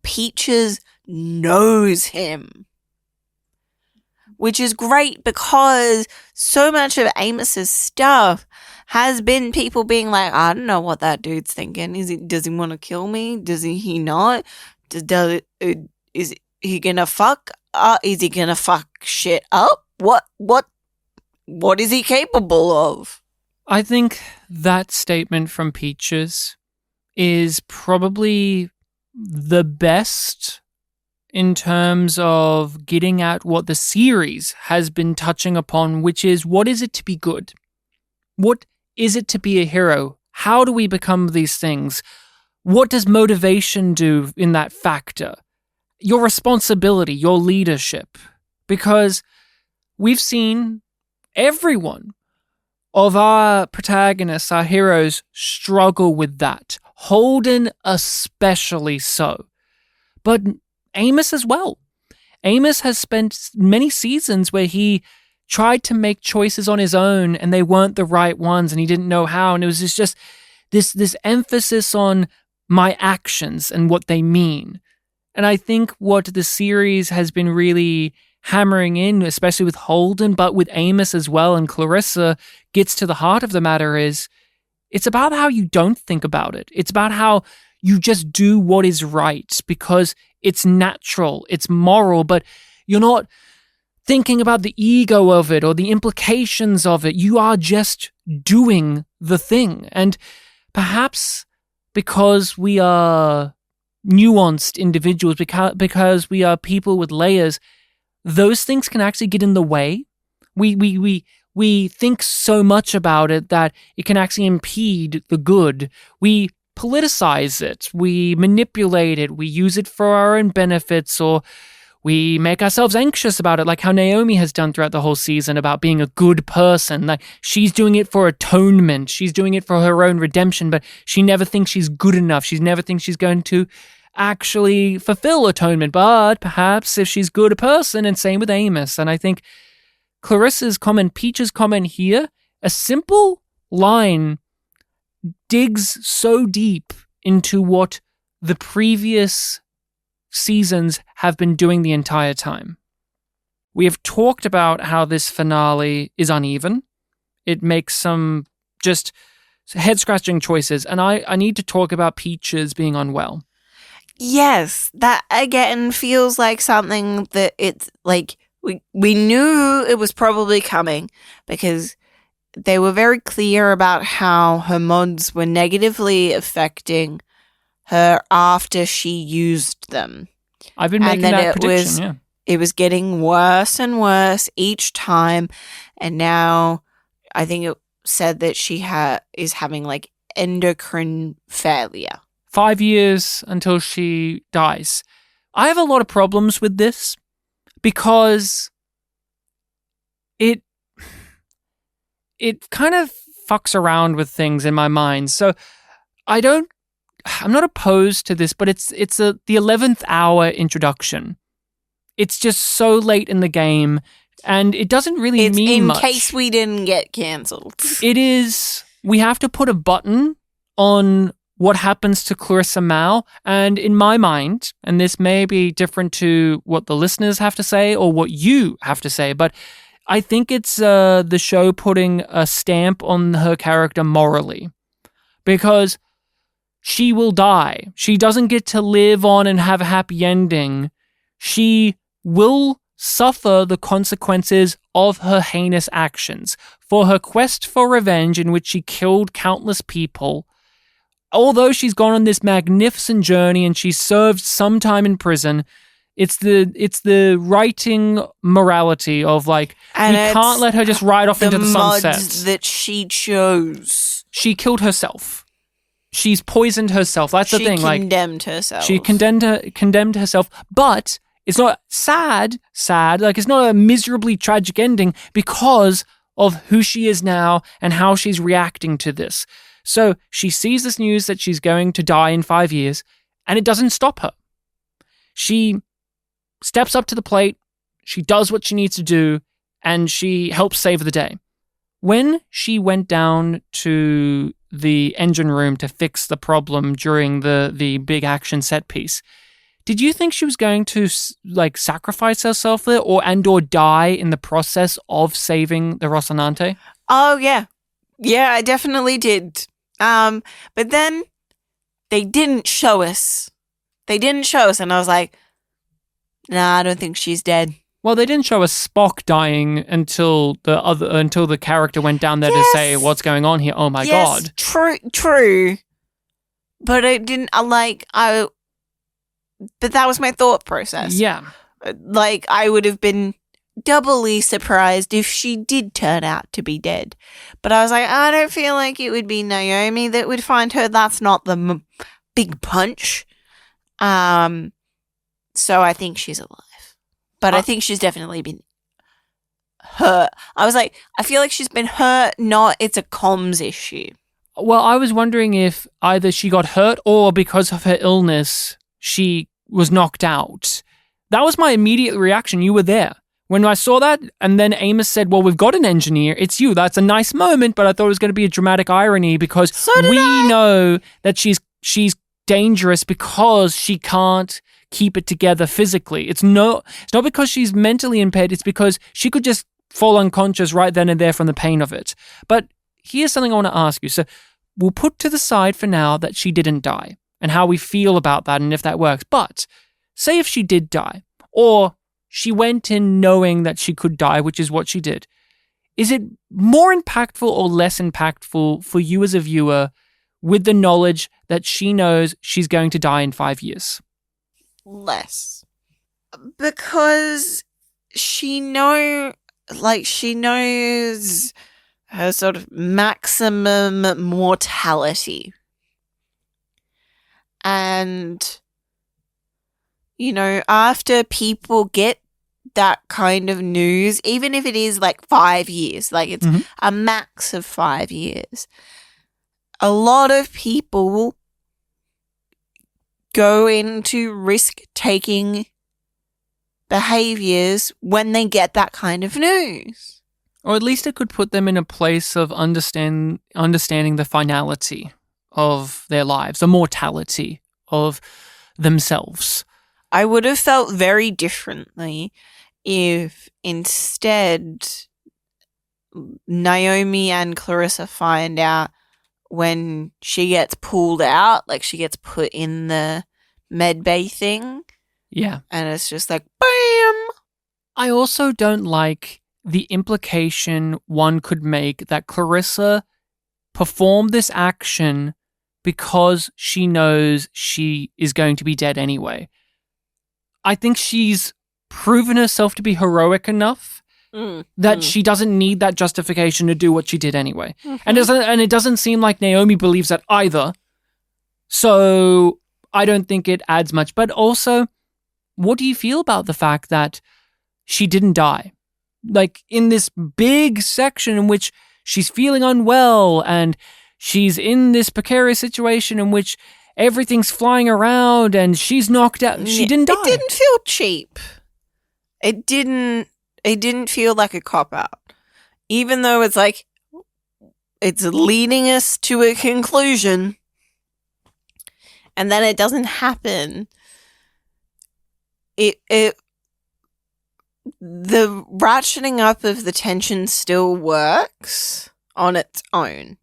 Peaches knows him. Which is great because so much of Amos's stuff has been people being like, I don't know what that dude's thinking. Does he want to kill me? Does he not? Is he gonna fuck? Is he gonna fuck shit up? What is he capable of? I think that statement from Peaches is probably the best in terms of getting at what the series has been touching upon, which is, what is it to be good? What is it to be a hero? How do we become these things? What does motivation do in that factor? Your responsibility, your leadership. Because we've seen everyone of our protagonists, our heroes, struggle with that. Holden especially so. But Amos as well. Amos has spent many seasons where he tried to make choices on his own and they weren't the right ones and he didn't know how. And it was just this emphasis on my actions and what they mean. And I think what the series has been really hammering in, especially with Holden, but with Amos as well and Clarissa, gets to the heart of the matter is, it's about how you don't think about it. It's about how you just do what is right because it's natural, it's moral, but you're not thinking about the ego of it or the implications of it. You are just doing the thing. And perhaps because we are nuanced individuals, because we are people with layers, those things can actually get in the way. We think so much about it that it can actually impede the good. We politicize it, we manipulate it, we use it for our own benefits, or we make ourselves anxious about it, like how Naomi has done throughout the whole season about being a good person. Like, she's doing it for atonement, she's doing it for her own redemption, but she never thinks she's good enough. She never thinks she's going to actually fulfill atonement, but perhaps if she's good a person, and same with Amos. And I think Clarissa's comment, Peach's comment here, a simple line digs so deep into what the previous seasons have been doing the entire time. We have talked about how this finale is uneven. It makes some just head-scratching choices, and I need to talk about Peaches being unwell. Yes, that again feels like something that it's like we knew it was probably coming because they were very clear about how her mods were negatively affecting her after she used them. I've been making that prediction, It was getting worse and worse each time, and now I think it said that she is having like endocrine failure. 5 years until she dies. I have a lot of problems with this because it kind of fucks around with things in my mind. So I'm not opposed to this, but it's the 11th hour introduction. It's just so late in the game, and it doesn't really mean much. In case we didn't get cancelled. It is, we have to put a button on what happens to Clarissa Mao, and in my mind, and this may be different to what the listeners have to say or what you have to say, but I think it's the show putting a stamp on her character morally, because she will die. She doesn't get to live on and have a happy ending. She will suffer the consequences of her heinous actions. For her quest for revenge, in which she killed countless people, although she's gone on this magnificent journey and she's served some time in prison, it's the writing morality of like, and we can't let her just ride off into the sunset. Mods that she chose. She killed herself. She's poisoned herself. That's the thing. She condemned herself. She condemned herself. But It's not sad, like it's not a miserably tragic ending because of who she is now and how she's reacting to this. So she sees this news that she's going to die in 5 years, and it doesn't stop her. She steps up to the plate, she does what she needs to do, and she helps save the day. When she went down to the engine room to fix the problem during the big action set piece, did you think she was going to like sacrifice herself there or die in the process of saving the Rocinante? Oh, yeah. Yeah, I definitely did. But then they didn't show us. And I was like, nah, I don't think she's dead. Well, they didn't show us Spock dying until the character went down there to say what's going on here. Oh my god. True. But it didn't but that was my thought process. Yeah. Like, I would have been doubly surprised if she did turn out to be dead. But I was like, I don't feel like it would be Naomi that would find her. That's not the big punch. So I think she's alive. But I think she's definitely been hurt. I was like, I feel like she's been hurt, it's a comms issue. Well, I was wondering if either she got hurt or because of her illness, she was knocked out. That was my immediate reaction. You were there. When I saw that, and then Amos said, well, we've got an engineer. It's you. That's a nice moment, but I thought it was going to be a dramatic irony because know that she's dangerous because she can't keep it together physically. It's not because she's mentally impaired. It's because she could just fall unconscious right then and there from the pain of it. But here's something I want to ask you. So we'll put to the side for now that she didn't die and how we feel about that and if that works. But say if she did die or she went in knowing that she could die, which is what she did. Is it more impactful or less impactful for you as a viewer with the knowledge that she knows she's going to die in 5 years? Less. Because she knows her sort of maximum mortality. And, after people get that kind of news, even if it is like 5 years, like it's a max of 5 years, a lot of people go into risk-taking behaviors when they get that kind of news. Or at least it could put them in a place of understanding the finality of their lives, the mortality of themselves. I would have felt very differently if instead Naomi and Clarissa find out when she gets pulled out, like she gets put in the med bay thing. Yeah. And it's just like, bam! I also don't like the implication one could make that Clarissa performed this action because she knows she is going to be dead anyway. I think she's proven herself to be heroic enough that she doesn't need that justification to do what she did anyway. And it doesn't seem like Naomi believes that either. So I don't think it adds much. But also, what do you feel about the fact that she didn't die? Like in this big section in which she's feeling unwell and she's in this precarious situation in which everything's flying around and she's knocked out. She didn't die. It didn't feel cheap. It didn't feel like a cop-out. Even though it's like, it's leading us to a conclusion and then it doesn't happen. The ratcheting up of the tension still works on its own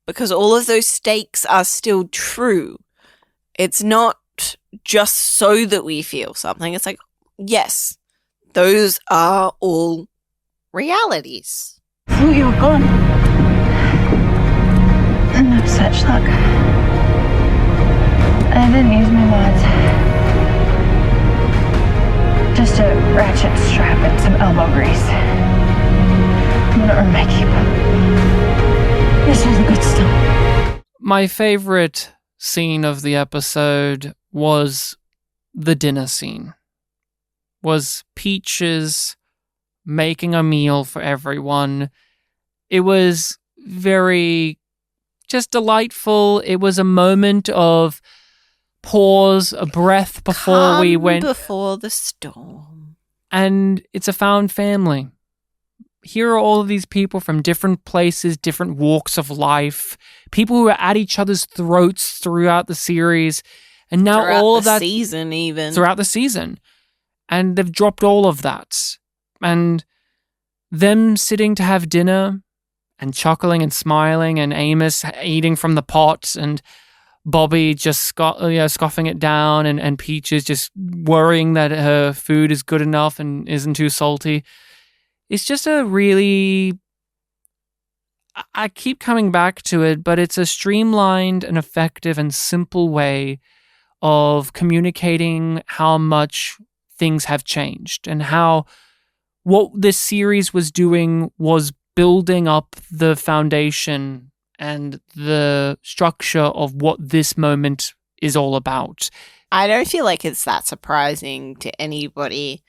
because all of those stakes are still true. It's not just so that we feel something. It's like, yes, those are all realities. Oh, you're gone. No such luck. I didn't use my mods. Just a ratchet strap and some elbow grease. I'm gonna earn my keep. This was the good stuff. My favorite scene of the episode was the dinner scene. was Peaches making a meal for everyone. It was very just delightful. It was a moment of pause, a breath before we went. Before the storm. And it's a found family. Here are all of these people from different places, different walks of life, people who are at each other's throats throughout the series. And now throughout all of the that season, even throughout the season. And they've dropped all of that. And them sitting to have dinner and chuckling and smiling, and Amos eating from the pot, and Bobby just scoffing it down, and Peaches just worrying that her food is good enough and isn't too salty. It's just a really... I keep coming back to it, but it's a streamlined and effective and simple way of communicating how much things have changed, and how what this series was doing was building up the foundation and the structure of what this moment is all about. I don't feel like it's that surprising to anybody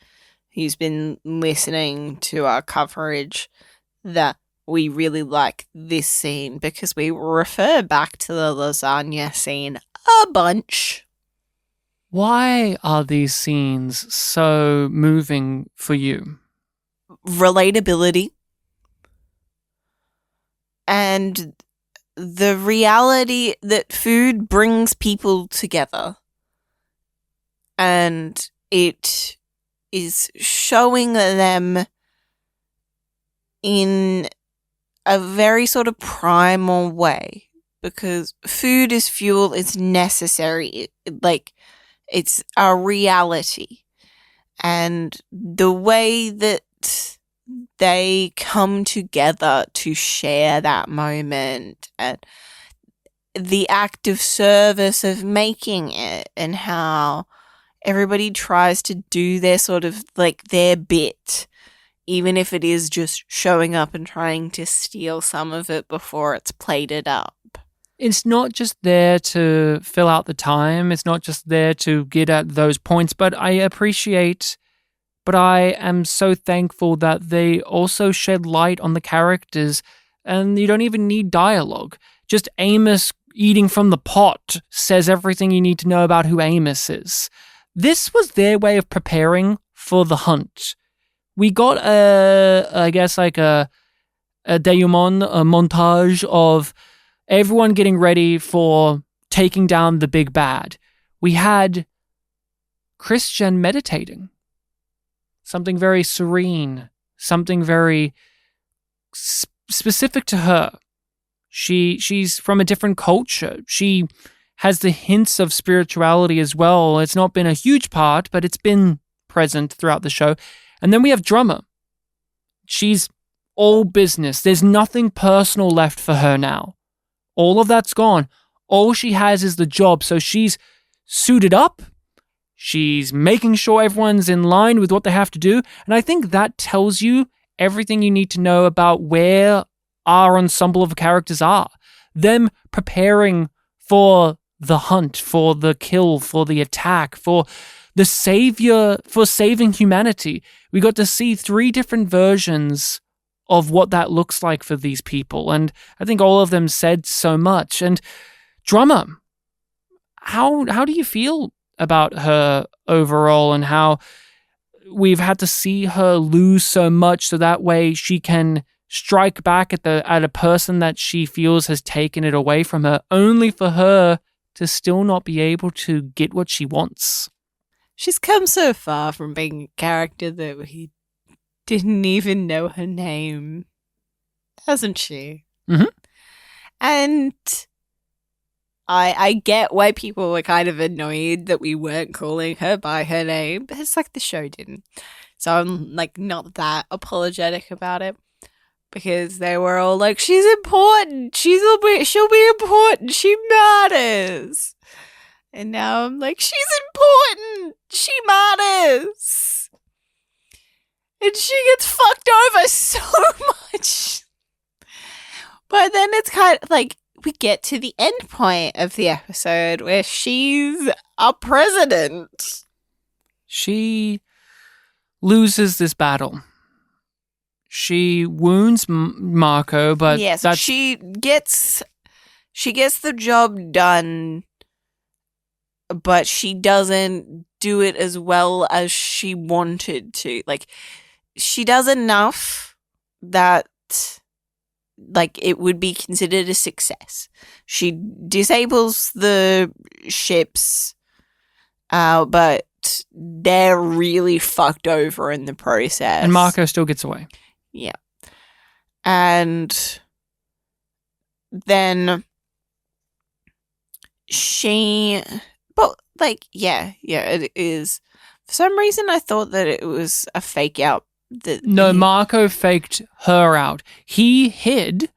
who's been listening to our coverage that we really like this scene, because we refer back to the lasagna scene a bunch. Why are these scenes so moving for you? Relatability. And the reality that food brings people together. And it is showing them in a very sort of primal way. Because food is fuel, it's necessary. It's a reality. And the way that they come together to share that moment, and the act of service of making it, and how everybody tries to do their sort of their bit, even if it is just showing up and trying to steal some of it before it's plated up. It's not just there to fill out the time. It's not just there to get at those points, but I am so thankful that they also shed light on the characters, and you don't even need dialogue. Just Amos eating from the pot says everything you need to know about who Amos is. This was their way of preparing for the hunt. We got a denouement, a montage of everyone getting ready for taking down the big bad. We had Christian meditating. Something very serene, something very specific to her. She's from a different culture. She has the hints of spirituality as well. It's not been a huge part, but it's been present throughout the show. And then we have Drummer. She's all business. There's nothing personal left for her now. All of that's gone. All she has is the job. So she's suited up. She's making sure everyone's in line with what they have to do. And I think that tells you everything you need to know about where our ensemble of characters are. Them preparing for the hunt, for the kill, for the attack, for the savior, for saving humanity. We got to see 3 different versions of what that looks like for these people. And I think all of them said so much. And Drummer, how do you feel about her overall, and how we've had to see her lose so much so that way she can strike back at a person that she feels has taken it away from her, only for her to still not be able to get what she wants? She's come so far from being a character that we didn't even know her name, hasn't she? Mm-hmm. And I get why people were kind of annoyed that we weren't calling her by her name, but it's like the show didn't. So I'm not that apologetic about it, because they were all like, she's important, she'll be important, she matters. And now I'm like, she's important, she matters. And she gets fucked over so much. But then it's kind of we get to the end point of the episode where she's a president. She loses this battle. She wounds Marco, but yes, that's... she gets the job done, but she doesn't do it as well as she wanted to. Like, she does enough that, like, it would be considered a success. She disables the ships, but they're really fucked over in the process. And Marco still gets away. Yeah. And then she... But, like, yeah, it is. For some reason, I thought that it was a fake out. No, Marco faked her out. He hid.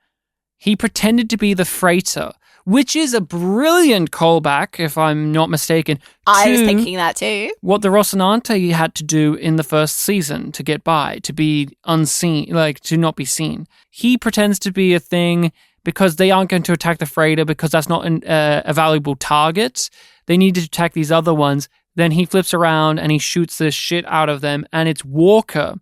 He pretended to be the freighter, which is a brilliant callback, if I'm not mistaken. I was thinking that too. What the Rocinante had to do in the first season to get by, to be unseen, like to not be seen. He pretends to be a thing because they aren't going to attack the freighter because that's not a valuable target. They need to attack these other ones. Then he flips around and he shoots the shit out of them, and it's Walker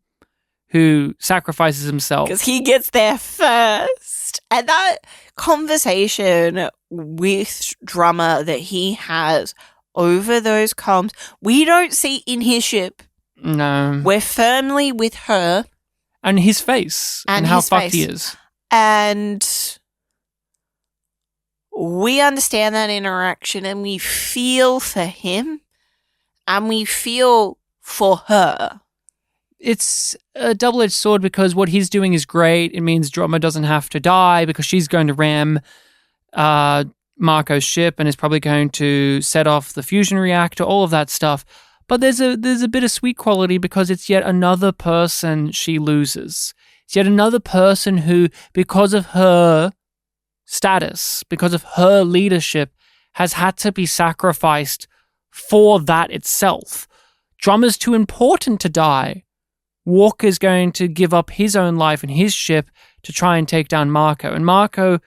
who sacrifices himself. Because he gets there first. And that conversation with Drummer that he has over those comms, we don't see in his ship. No. We're firmly with her. And his face. And how fucked he is. And we understand that interaction and we feel for him. And we feel for her. It's a double-edged sword because what he's doing is great. It means Drummer doesn't have to die because she's going to ram Marco's ship and is probably going to set off the fusion reactor, all of that stuff. But there's a bit of sweet quality because it's yet another person she loses. It's yet another person who, because of her status, because of her leadership, has had to be sacrificed for that itself. Drummer's too important to die. Walker's going to give up his own life and his ship to try and take down Marco. And Marco,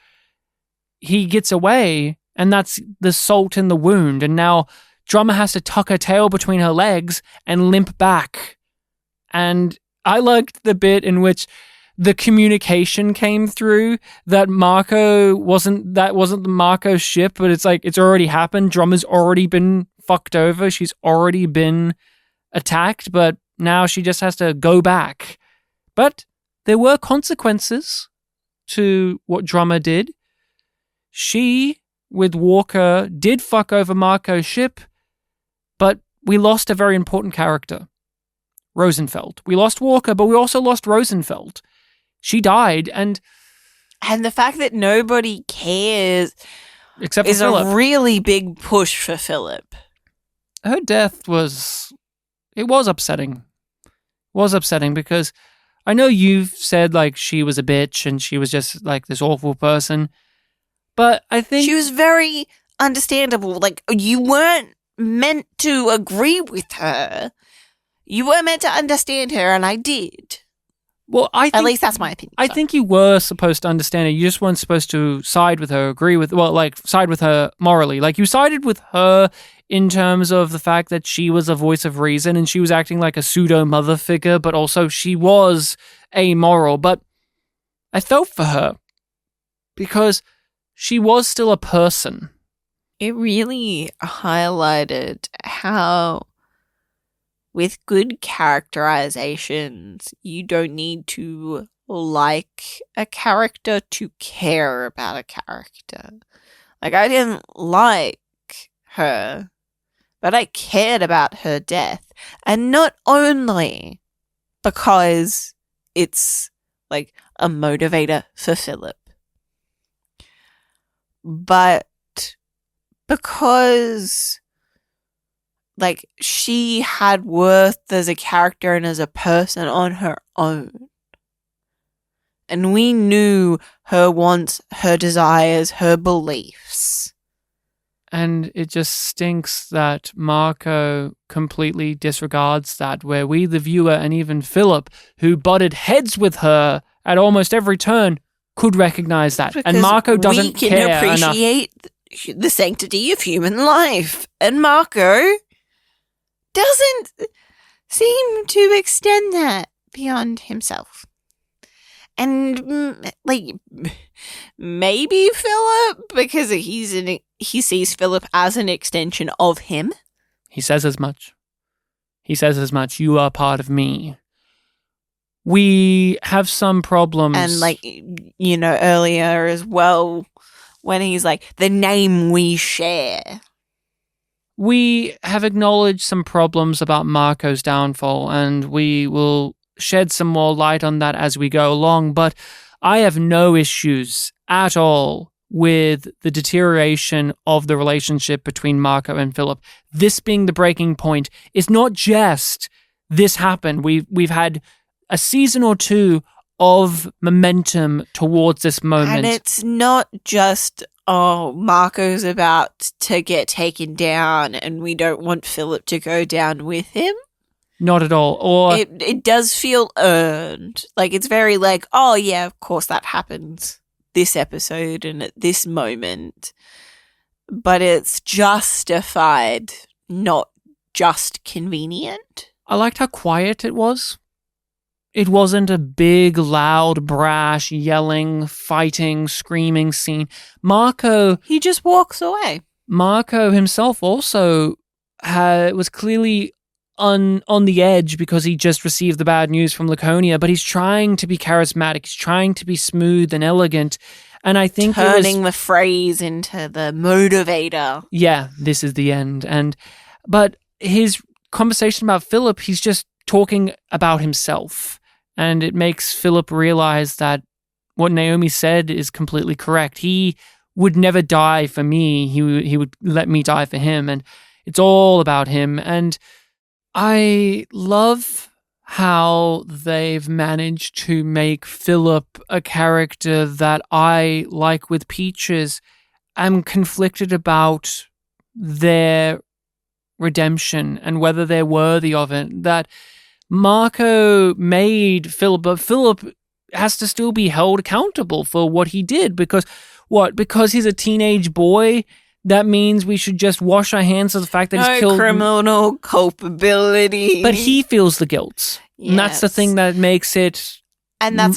he gets away, and that's the salt in the wound. And now Drummer has to tuck her tail between her legs and limp back. And I liked the bit in which the communication came through that wasn't the Marco's ship, but it's like it's already happened. Drummer's already been fucked over. She's already been attacked, but now she just has to go back. But there were consequences to what Drummer did. She, with Walker, did fuck over Marco's ship, but we lost a very important character, Rosenfeld. We lost Walker, but we also lost Rosenfeld. She died, and the fact that nobody cares except for is Philip. A really big push for Philip. Her death was upsetting. Was upsetting because I know you've said like she was a bitch and she was just like this awful person, but I think she was very understandable. Like, you weren't meant to agree with her. You were meant to understand her, and I did. Well, at least that's my opinion. I think you were supposed to understand her. You just weren't supposed to side with her, side with her morally. Like, you sided with her in terms of the fact that she was a voice of reason and she was acting like a pseudo-mother figure, but also she was amoral. But I felt for her because she was still a person. It really highlighted how, with good characterizations, you don't need to like a character to care about a character. Like, I didn't like her, but I cared about her death. And not only because it's, like, a motivator for Philip, but because, like, she had worth as a character and as a person on her own. And we knew her wants, her desires, her beliefs. And it just stinks that Marco completely disregards that, where we, the viewer, and even Philip, who butted heads with her at almost every turn, could recognize that. Because and Marco doesn't care enough. We can appreciate the sanctity of human life. And Marco doesn't seem to extend that beyond himself. And, maybe Philip, because he sees Philip as an extension of him. He says as much. You are part of me. We have some problems. And, earlier as well, when he's like, the name we share. We have acknowledged some problems about Marco's downfall, and we will shed some more light on that as we go along, but I have no issues at all with the deterioration of the relationship between Marco and Philip. This being the breaking point is not just this happened. We've had a season or two of momentum towards this moment. And it's not just, Marco's about to get taken down and we don't want Philip to go down with him. Not at all. Or it does feel earned. It's very oh yeah, of course that happens this episode and at this moment. But it's justified, not just convenient. I liked how quiet it was. It wasn't a big, loud, brash, yelling, fighting, screaming scene. He just walks away. Marco himself also was clearly on the edge because he just received the bad news from Laconia, but he's trying to be charismatic. He's trying to be smooth and elegant. And I think turning the phrase into the motivator. Yeah, this is the end. But his conversation about Philip, he's just talking about himself. And it makes Philip realize that what Naomi said is completely correct. He would never die for me. He would let me die for him. And it's all about him. And I love how they've managed to make Philip a character that I, like with Peaches, am conflicted about their redemption and whether they're worthy of it. That Marco made Philip, but Philip has to still be held accountable for what he did. Because he's a teenage boy, that means we should just wash our hands of the fact that he's killed. No criminal culpability. But he feels the guilt. Yes. And that's the thing that makes it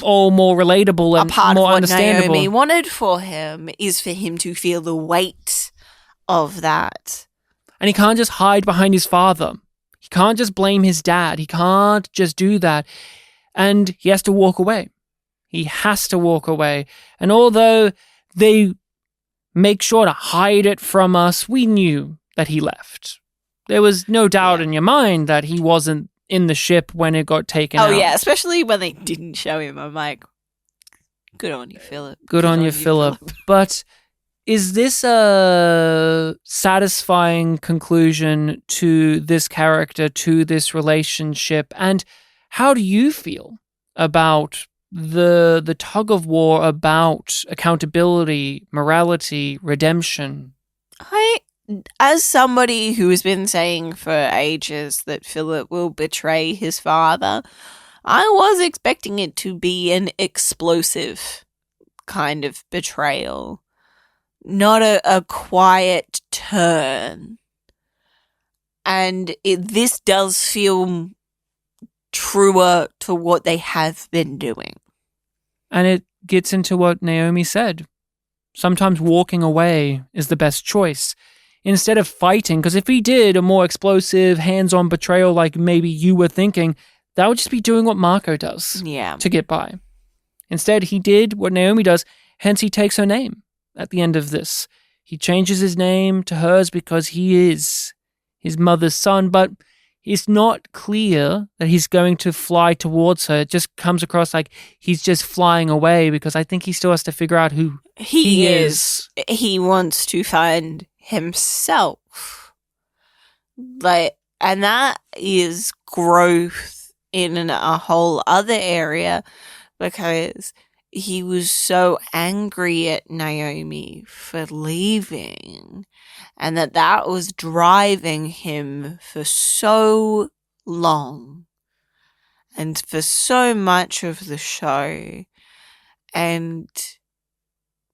all more relatable and more understandable. Naomi wanted for him is for him to feel the weight of that. And he can't just hide behind his father. He can't just blame his dad. He can't just do that. And he has to walk away. He has to walk away. And although they make sure to hide it from us, we knew that he left. There was no doubt in your mind that he wasn't in the ship when it got taken out. Oh, yeah, especially when they didn't show him. I'm like, good on you, Philip. Good on you, Philip. But is this a satisfying conclusion to this character, to this relationship? And how do you feel about the tug of war about accountability, morality, redemption? As somebody who has been saying for ages that Philip will betray his father, I was expecting it to be an explosive kind of betrayal, not a quiet turn. And this does feel truer to what they have been doing. And it gets into what Naomi said. Sometimes walking away is the best choice. Instead of fighting, because if he did a more explosive, hands-on betrayal like maybe you were thinking, that would just be doing what Marco does to get by. Instead, he did what Naomi does, hence he takes her name at the end of this. He changes his name to hers because he is his mother's son, but it's not clear that he's going to fly towards her. It just comes across like he's just flying away because I think he still has to figure out who he is. He wants to find himself. And that is growth in a whole other area because he was so angry at Naomi for leaving and that was driving him for so long and for so much of the show. And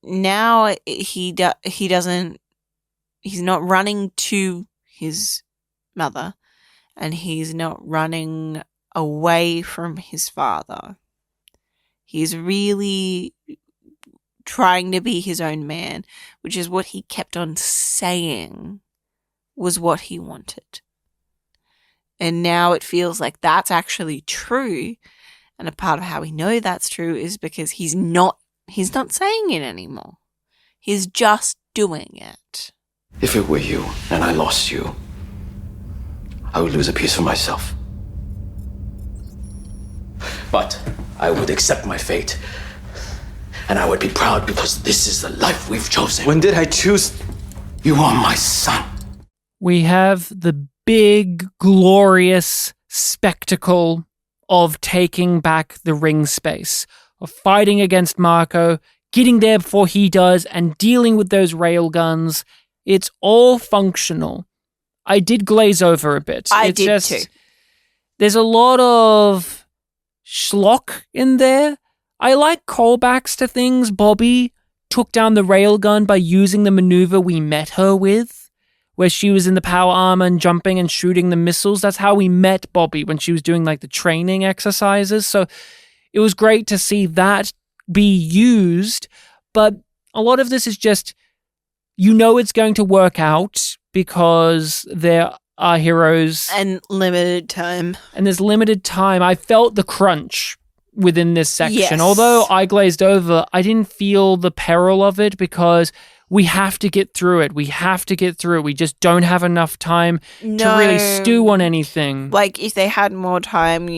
now he's not running to his mother and he's not running away from his father. He's really trying to be his own man, which is what he kept on saying was what he wanted. And now it feels like that's actually true. And a part of how we know that's true is because he's not saying it anymore. He's just doing it. If it were you and I lost you, I would lose a piece of myself. But I would accept my fate. And I would be proud because this is the life we've chosen. When did I choose? You are my son. We have the big, glorious spectacle of taking back the ring space, of fighting against Marco, getting there before he does, and dealing with those railguns. It's all functional. I did glaze over a bit. I did too. There's a lot of schlock in there. I like callbacks to things. Bobby took down the railgun by using the maneuver we met her with, where she was in the power armor and jumping and shooting the missiles. That's how we met Bobby when she was doing like the training exercises. So it was great to see that be used. But a lot of this is just, it's going to work out because there are heroes. And limited time. And there's limited time. I felt the crunch within this section. Yes. Although I glazed over, I didn't feel the peril of it because we have to get through it. We just don't have enough time to really stew on anything. Like, if they had more time,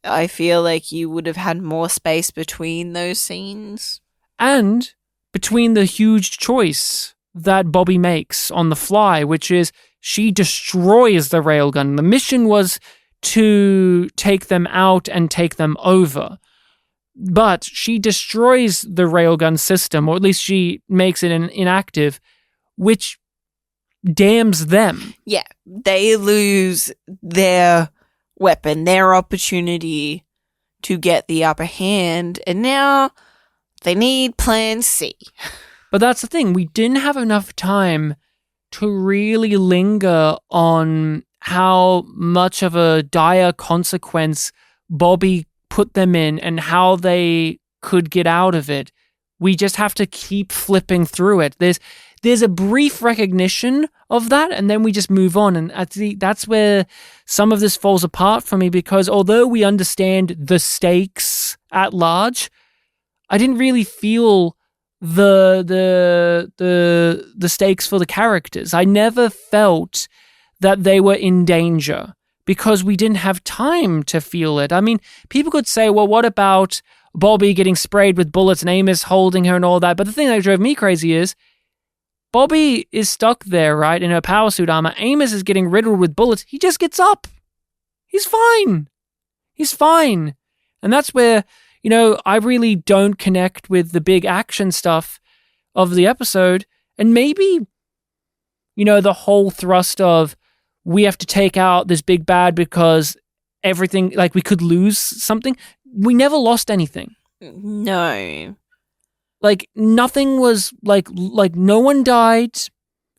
I feel like you would have had more space between those scenes. And between the huge choice that Bobby makes on the fly, which is she destroys the railgun. The mission was to take them out and take them over. But she destroys the railgun system, or at least she makes it inactive, which damns them. Yeah, they lose their weapon, their opportunity to get the upper hand, and now they need plan C. But that's the thing, we didn't have enough time to really linger on how much of a dire consequence Bobby put them in and how they could get out of it. We just have to keep flipping through it. There's a brief recognition of that, and then we just move on. And I think that's where some of this falls apart for me, because although we understand the stakes at large, I didn't really feel the stakes for the characters. I never felt that they were in danger because we didn't have time to feel it. I mean, people could say, well, what about Bobby getting sprayed with bullets and Amos holding her and all that? But the thing that drove me crazy is Bobby is stuck there, right, in her power suit armor. Amos is getting riddled with bullets. He just gets up. He's fine. And that's where, I really don't connect with the big action stuff of the episode. And maybe, the whole thrust of we have to take out this big bad because everything, like we could lose something. We never lost anything. No. Like nothing was like no one died,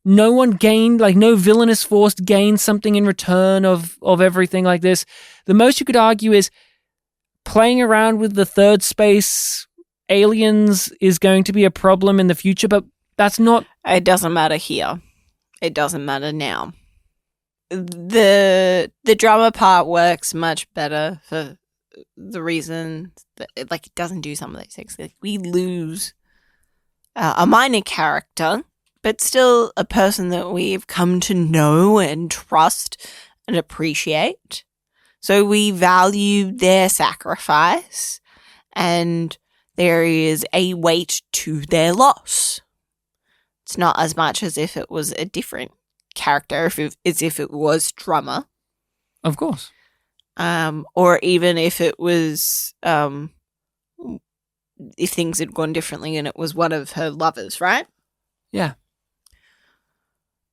no one gained, like no villainous force gained something in return of everything like this. The most you could argue is playing around with the third space aliens is going to be a problem in the future, but that's not. It doesn't matter here. It doesn't matter now. The drama part works much better for the reason that it doesn't do some of those things. Like, we lose a minor character, but still a person that we've come to know and trust and appreciate. So we value their sacrifice, and there is a weight to their loss. It's not as much as if it was a different character, as if it was drama. Of course. Or even if it was, if things had gone differently and it was one of her lovers, right? Yeah.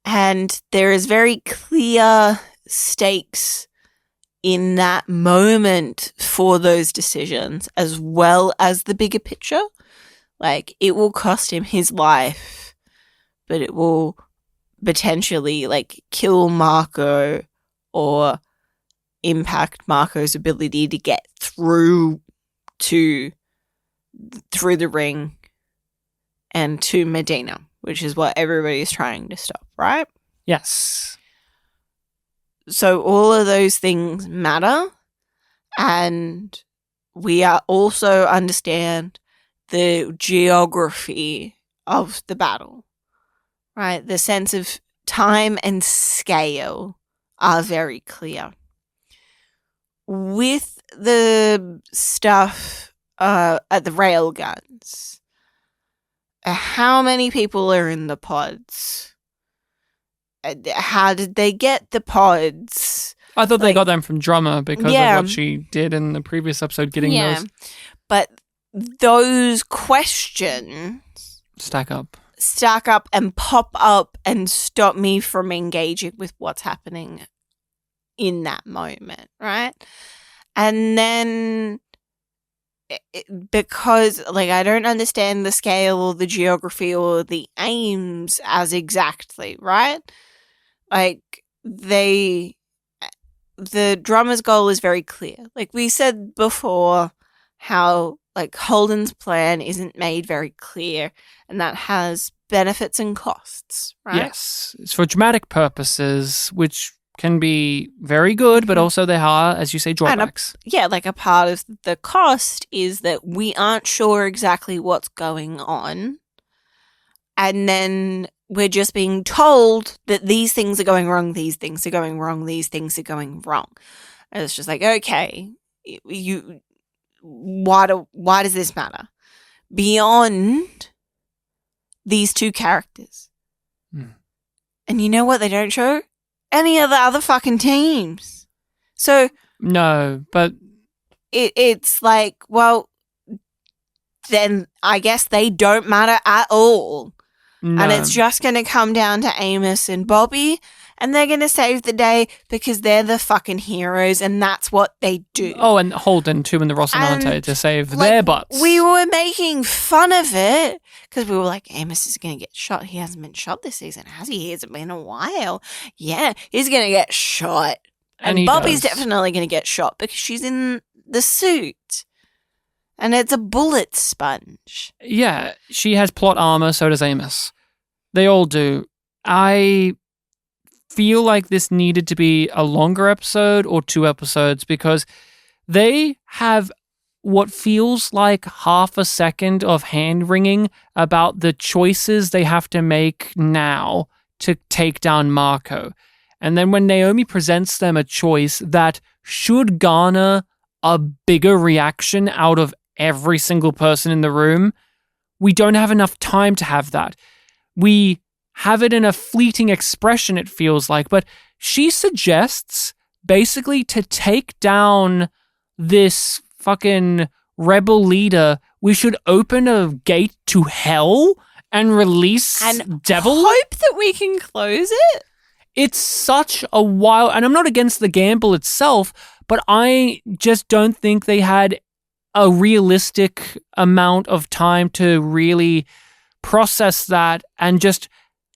And there is very clear stakes in that moment for those decisions, as well as the bigger picture. Like, it will cost him his life, but it will potentially, kill Marco or impact Marco's ability to get through the ring and to Medina, which is what everybody's trying to stop, right? Yes. So all of those things matter, and we are also understand the geography of the battle, right? The sense of time and scale are very clear. With the stuff at the railguns, how many people are in the pods? How did they get the pods? I thought they got them from Drummer because of Yeah. what she did in the previous episode, getting those But those questions stack up. and pop up and stop me from engaging with what's happening in that moment, right? And then because I don't understand the scale or the geography or the aims as exactly, right? The drummer's goal is very clear. Like we said before, how Holden's plan isn't made very clear, and that has benefits and costs, right? Yes. It's for dramatic purposes, which can be very good, but also there are, as you say, drawbacks. A part of the cost is that we aren't sure exactly what's going on, and then we're just being told that these things are going wrong, these things are going wrong, these things are going wrong. And it's just okay, why does this matter? Beyond these two characters. And you know what they don't show? Any of the other fucking teams. So No, but it's well, then I guess they don't matter at all. no. And it's just going to come down to Amos and Bobby, and they're going to save the day because they're the fucking heroes, and that's what they do. Oh, and Holden too in the Rocinante And, to save their butts. We were making fun of it because we were like, Amos is going to get shot. He hasn't been shot this season, has he? He hasn't been a while. Yeah, he's going to get shot. And he Bobby's does. definitely going to get shot because she's in the suit. And it's a bullet sponge. Yeah, she has plot armor, so does Amos. They all do. I feel like this needed to be a longer episode or 2 episodes because they have what feels like half a second of hand-wringing about the choices they have to make now to take down Marco. And then when Naomi presents them a choice that should garner a bigger reaction out of every single person in the room, we don't have enough time to have that. We have it in a fleeting expression, it feels like, but she suggests basically to take down this fucking rebel leader, we should open a gate to hell and release devil. Hope that we can close it. It's such a wild, and I'm not against the gamble itself, but I just don't think they had a realistic amount of time to really process that, and just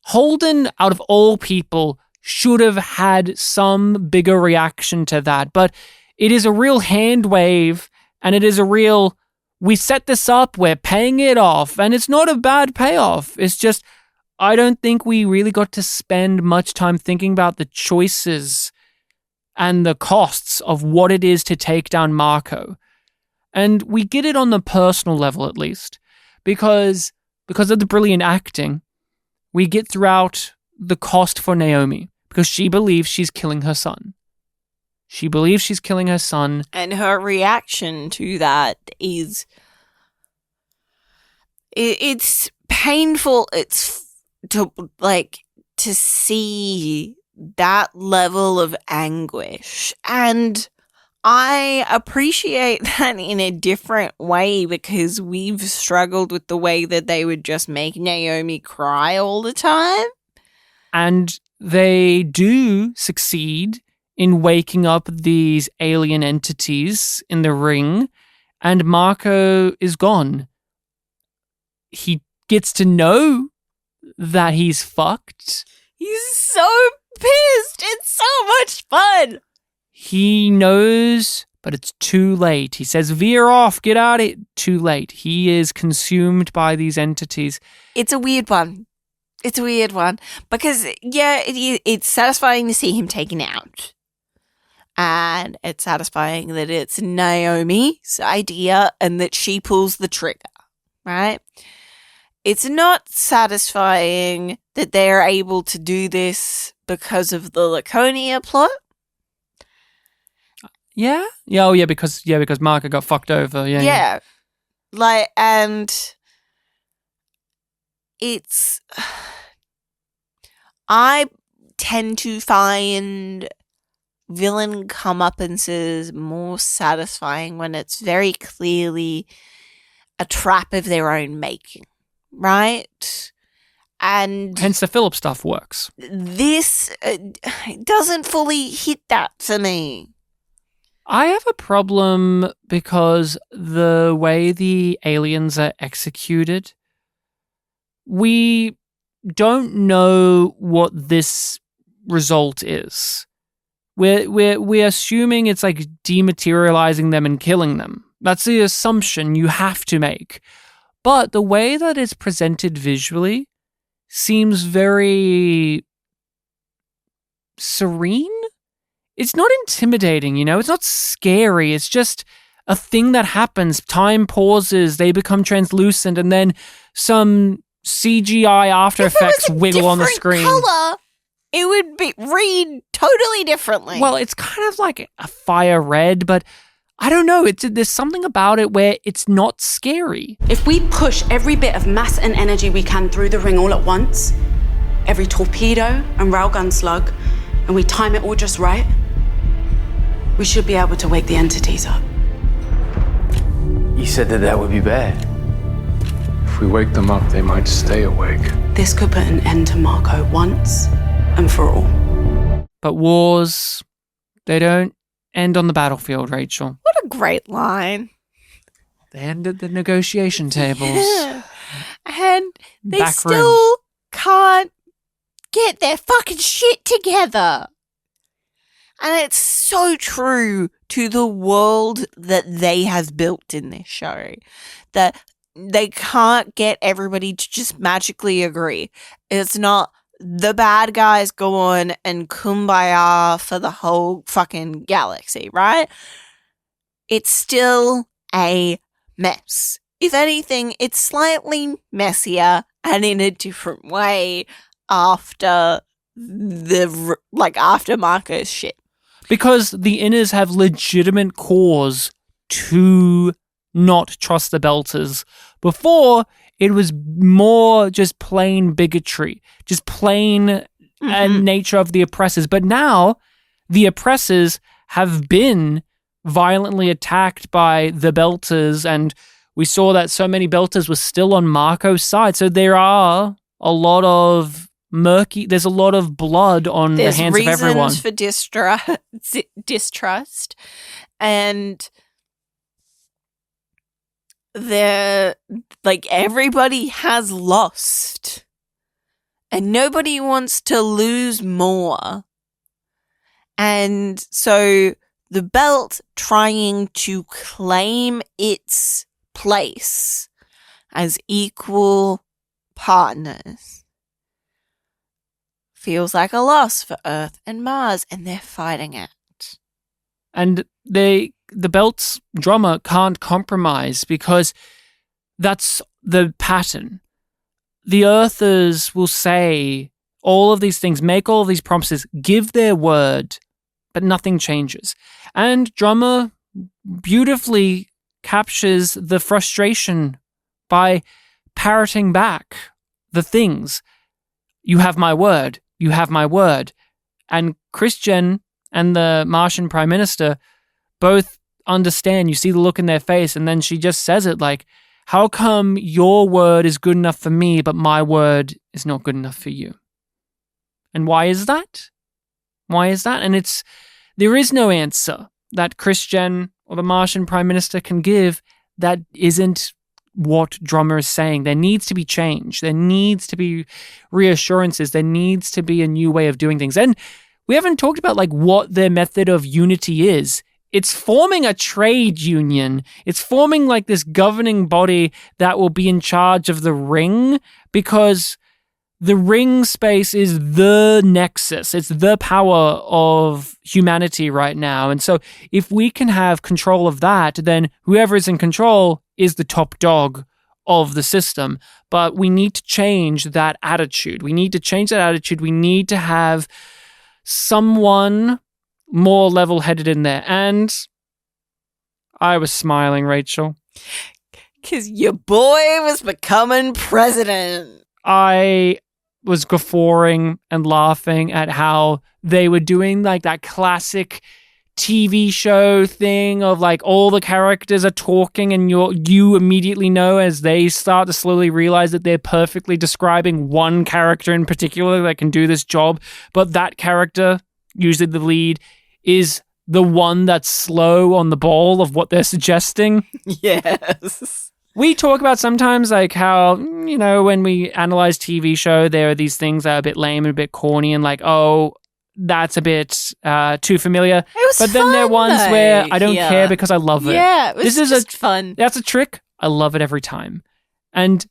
Holden, out of all people, should have had some bigger reaction to that. But it is a real hand wave, and it is a real, we set this up, we're paying it off, and it's not a bad payoff. It's just, I don't think we really got to spend much time thinking about the choices and the costs of what it is to take down Marco. And we get it on the personal level, at least, because of the brilliant acting, we get throughout the cost for Naomi, because she believes she's killing her son. She believes she's killing her son. And her reaction to that is, it's painful. It's to see that level of anguish. And I appreciate that in a different way because we've struggled with the way that they would just make Naomi cry all the time. And they do succeed in waking up these alien entities in the ring, and Marco is gone. He gets to know that he's fucked. He's so pissed. It's so much fun. he knows, but it's too late. He says, veer off, get out of it. Too late. He is consumed by these entities. It's a weird one. It's a weird one. Because, yeah, it's satisfying to see him taken out. And it's satisfying that it's Naomi's idea and that she pulls the trigger, right? It's not satisfying that they're able to do this because of the Laconia plot. Yeah? Yeah, oh yeah, because Marco got fucked over. Yeah. Like, and it's, I tend to find villain comeuppances more satisfying when it's very clearly a trap of their own making, right? And hence the Philip stuff works. This doesn't fully hit that for me. I have a problem because the way the aliens are executed, we don't know what this result is. We're assuming it's like dematerializing them and killing them. That's the assumption you have to make. But the way that it's presented visually seems very serene. It's not intimidating, It's not scary. It's just a thing that happens. Time pauses, they become translucent, and then some CGI After Effects wiggle on the screen. Color, it would read totally differently. Well, it's kind of like a fire red, but I don't know. There's something about it where it's not scary. If we push every bit of mass and energy we can through the ring all at once, every torpedo and railgun slug, and we time it all just right, we should be able to wake the entities up. You said that would be bad. If we wake them up, they might stay awake. This could put an end to Marco once and for all. But wars, they don't end on the battlefield, Rachel. What a great line. They end at the negotiation tables. Yeah. And they Back still rooms. can't get their fucking shit together. And it's so true to the world that they have built in this show. That they can't get everybody to just magically agree. It's not the bad guys go on and kumbaya for the whole fucking galaxy, right? It's still a mess. If anything, it's slightly messier and in a different way after after Marco's shit. Because the Inners have legitimate cause to not trust the Belters. Before, it was more just plain bigotry, just plain nature of the oppressors. But now, the oppressors have been violently attacked by the Belters, and we saw that so many Belters were still on Marco's side. So there are a lot of there's a lot of blood on the hands of everyone. There's reasons for distrust, and everybody has lost, and nobody wants to lose more. And so the belt trying to claim its place as equal partners feels like a loss for Earth and Mars, and they're fighting it. And the Belt's drama can't compromise because that's the pattern. The Earthers will say all of these things, make all of these promises, give their word, but nothing changes. And drama beautifully captures the frustration by parroting back the things. You have my word. You have my word. And Christian and the Martian Prime Minister both understand. You see the look in their face, and then she just says it like, how come your word is good enough for me, but my word is not good enough for you? And why is that? Why is that? And there is no answer that Christian or the Martian Prime Minister can give that isn't what drama is saying. There needs to be change. There needs to be reassurances. There needs to be a new way of doing things. And we haven't talked about like what their method of unity is. It's forming a trade union. It's forming like this governing body that will be in charge of the ring, because the ring space is the nexus. It's the power of humanity right now. And so if we can have control of that, then whoever is in control is the top dog of the system. But we need to change that attitude. We need to have someone more level-headed in there. And I was smiling, Rachel. Because your boy was becoming president. I was guffawing and laughing at how they were doing like that classic TV show thing of like all the characters are talking and you immediately know as they start to slowly realize that they're perfectly describing one character in particular that can do this job. But that character, usually the lead, is the one that's slow on the ball of what they're suggesting. Yes. We talk about sometimes like how, you know, when we analyze TV show, there are these things that are a bit lame and a bit corny and like, oh, that's a bit too familiar. But then there are ones where I don't care because I love it. Yeah, it was just fun. That's a trick. I love it every time. And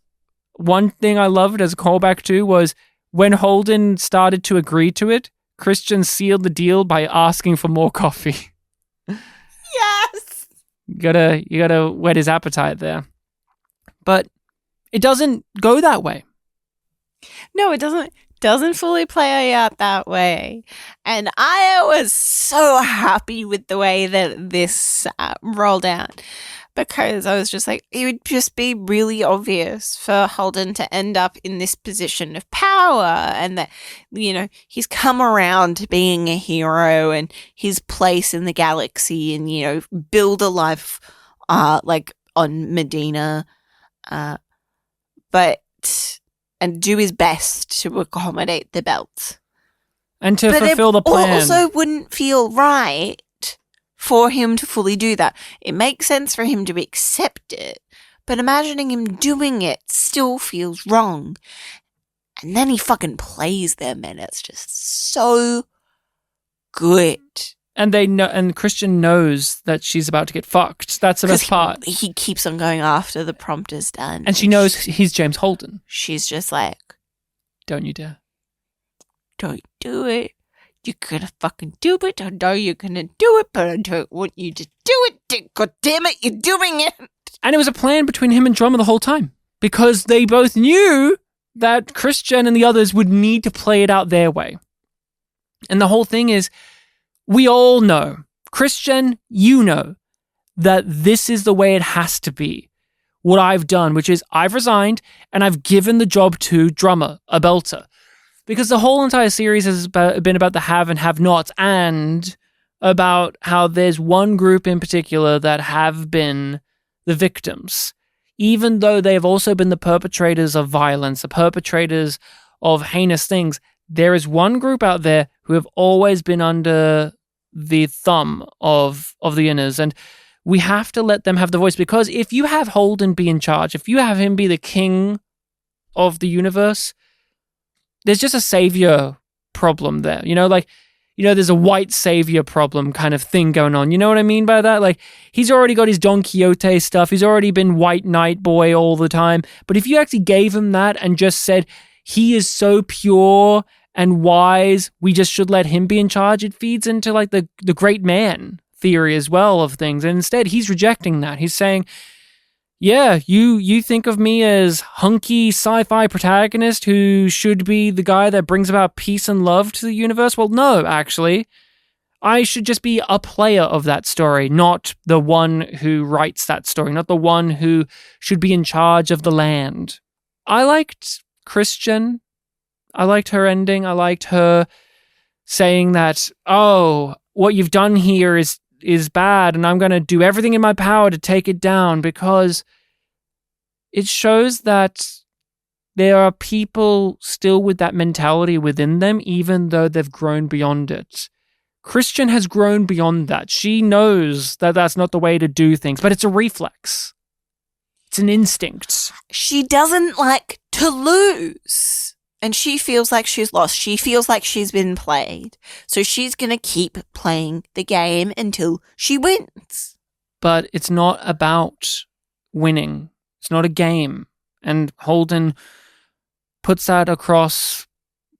one thing I loved as a callback to was when Holden started to agree to it, Christian sealed the deal by asking for more coffee. Yes. You gotta whet his appetite there. But it doesn't go that way. No, it doesn't fully play out that way. And I was so happy with the way that this rolled out, because I was just like, it would just be really obvious for Holden to end up in this position of power, and that, you know, he's come around to being a hero and his place in the galaxy, and, you know, build a life like on Medina, and do his best to accommodate the belt. And to fulfill the plan. It also wouldn't feel right for him to fully do that. It makes sense for him to accept it, but imagining him doing it still feels wrong. And then he fucking plays them, and it's just so good. And they know, and Christian knows that she's about to get fucked. That's the best part. He keeps on going after the prompter's done. And she knows he's James Holden. She's just like, don't you dare. Don't do it. You're gonna fucking do it. I know you're gonna do it, but I don't want you to do it. God damn it, you're doing it. And it was a plan between him and Drummer the whole time, because they both knew that Christian and the others would need to play it out their way. And the whole thing is, we all know, Christian, you know, that this is the way it has to be. What I've done, which is I've resigned and I've given the job to Drummer, a belter. Because the whole entire series has been about the have and have-nots, and about how there's one group in particular that have been the victims, even though they have also been the perpetrators of violence, the perpetrators of heinous things. There is one group out there who have always been under the thumb of the inners, and we have to let them have the voice, because if you have Holden be in charge, if you have him be the king of the universe, there's just a savior problem there. You know, like, you know, there's a white savior problem kind of thing going on. You know what I mean by that? Like, he's already got his Don Quixote stuff. He's already been white knight boy all the time. But if you actually gave him that and just said, he is so pure and wise, we just should let him be in charge, it feeds into like the great man theory as well of things. And instead, he's rejecting that. He's saying, yeah, you think of me as hunky sci-fi protagonist who should be the guy that brings about peace and love to the universe? Well, no, actually. I should just be a player of that story, not the one who writes that story, not the one who should be in charge of the land. I liked Christian. I liked her ending. I liked her saying that, oh, what you've done here is bad, and I'm going to do everything in my power to take it down, because it shows that there are people still with that mentality within them, even though they've grown beyond it. Christian has grown beyond that. She knows that that's not the way to do things, but it's a reflex. It's an instinct. She doesn't like to lose. And she feels like she's lost. She feels like she's been played. So she's going to keep playing the game until she wins. But it's not about winning. It's not a game. And Holden puts that across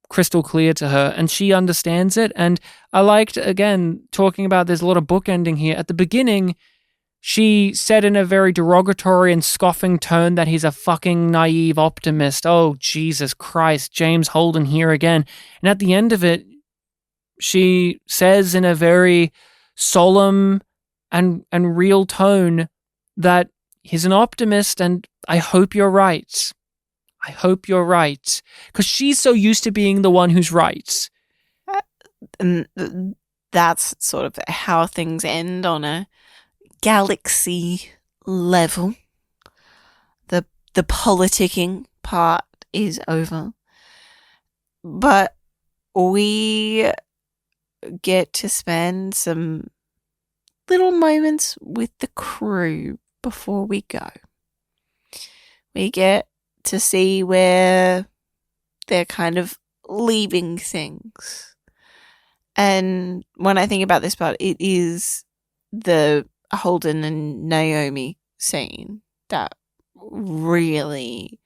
crystal clear to her, and she understands it. And I liked, again, talking about there's a lot of bookending here. At the beginning, she said in a very derogatory and scoffing tone that he's a fucking naive optimist. Oh, Jesus Christ, James Holden here again. And at the end of it, she says in a very solemn and real tone that he's an optimist, and I hope you're right. I hope you're right. Because she's so used to being the one who's right. And that's sort of how things end on a galaxy level. The politicking part is over. But we get to spend some little moments with the crew before we go. We get to see where they're kind of leaving things. And when I think about this part, it is the Holden and Naomi scene that really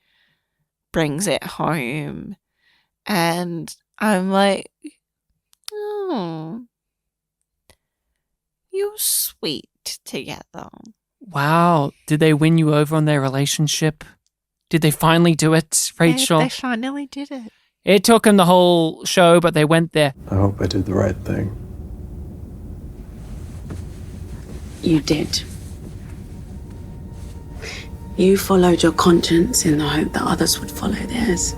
brings it home. And I'm like, oh, you're sweet together. Wow. Did they win you over on their relationship? Did they finally do it, Rachel? They finally did it. It took them the whole show, but they went there. I hope I did the right thing. You did. You followed your conscience in the hope that others would follow theirs.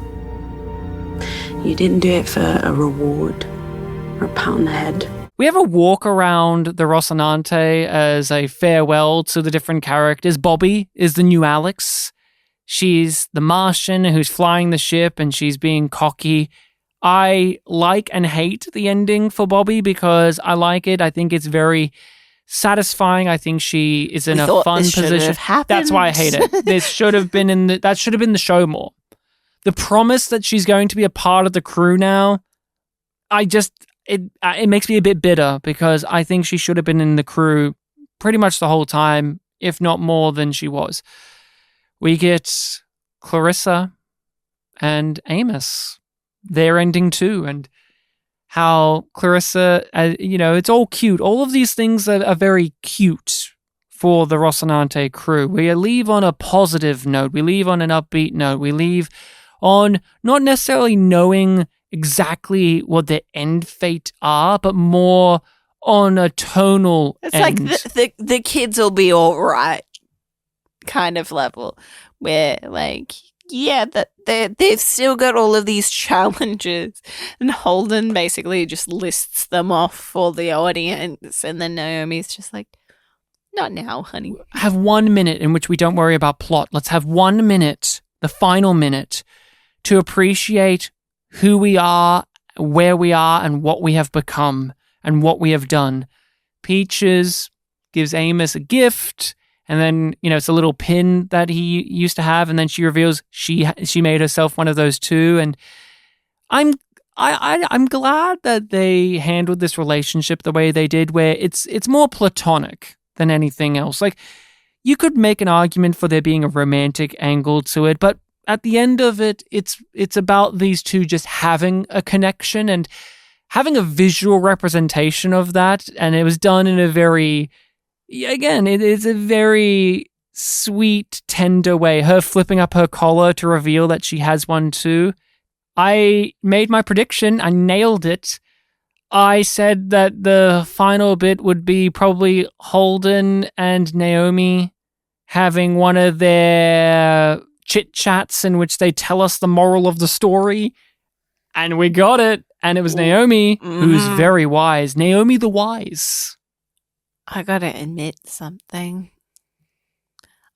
You didn't do it for a reward or a pat on the head. We have a walk around the Rocinante as a farewell to the different characters. Bobby is the new Alex. She's the Martian who's flying the ship, and she's being cocky. I like and hate the ending for Bobby because I like it. I think it's very satisfying. I think she is in a fun position. That's why I hate it. This should have been that should have been the show more. The promise that she's going to be a part of the crew now, it makes me a bit bitter because I think she should have been in the crew pretty much the whole time, if not more than she was. We get Clarissa and Amos. Their ending too, and how Clarissa, it's all cute. All of these things are very cute for the Rocinante crew. We leave on a positive note. We leave on an upbeat note. We leave on not necessarily knowing exactly what their end fate are, but more on a tonal end. Like the kids will be all right kind of level, where like, yeah, that they've still got all of these challenges, and Holden basically just lists them off for the audience, and then Naomi's just like, not now, honey. Have 1 minute in which we don't worry about plot. Let's have 1 minute, the final minute, to appreciate who we are, where we are, and what we have become, and what we have done. Peaches gives Amos a gift, and then, it's a little pin that he used to have, and then she reveals she made herself one of those too. And I'm glad that they handled this relationship the way they did, where it's more platonic than anything else. Like, you could make an argument for there being a romantic angle to it, but at the end of it, it's about these two just having a connection and having a visual representation of that. And it was done in a very, again, it is a very sweet, tender way. Her flipping up her collar to reveal that she has one too. I made my prediction. I nailed it. I said that the final bit would be probably Holden and Naomi having one of their chit-chats in which they tell us the moral of the story. And we got it. And it was Naomi, who's very wise. Naomi the Wise. I gotta admit something.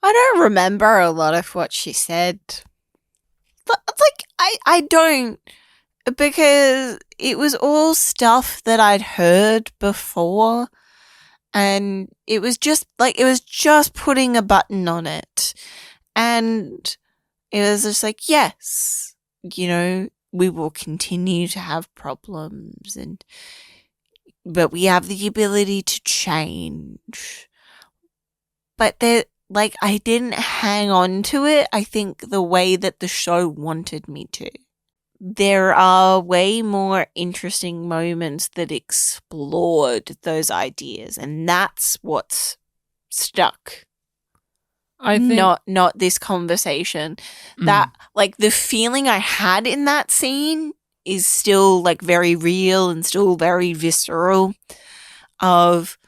I don't remember a lot of what she said. Like, I don't, because it was all stuff that I'd heard before, and it was just putting a button on it. And it was just like, yes, we will continue to have problems, but we have the ability to change. But I didn't hang on to it, I think, the way that the show wanted me to. There are way more interesting moments that explored those ideas, and that's what's stuck. I think not this conversation. That the feeling I had in that scene is still very real and still very visceral, of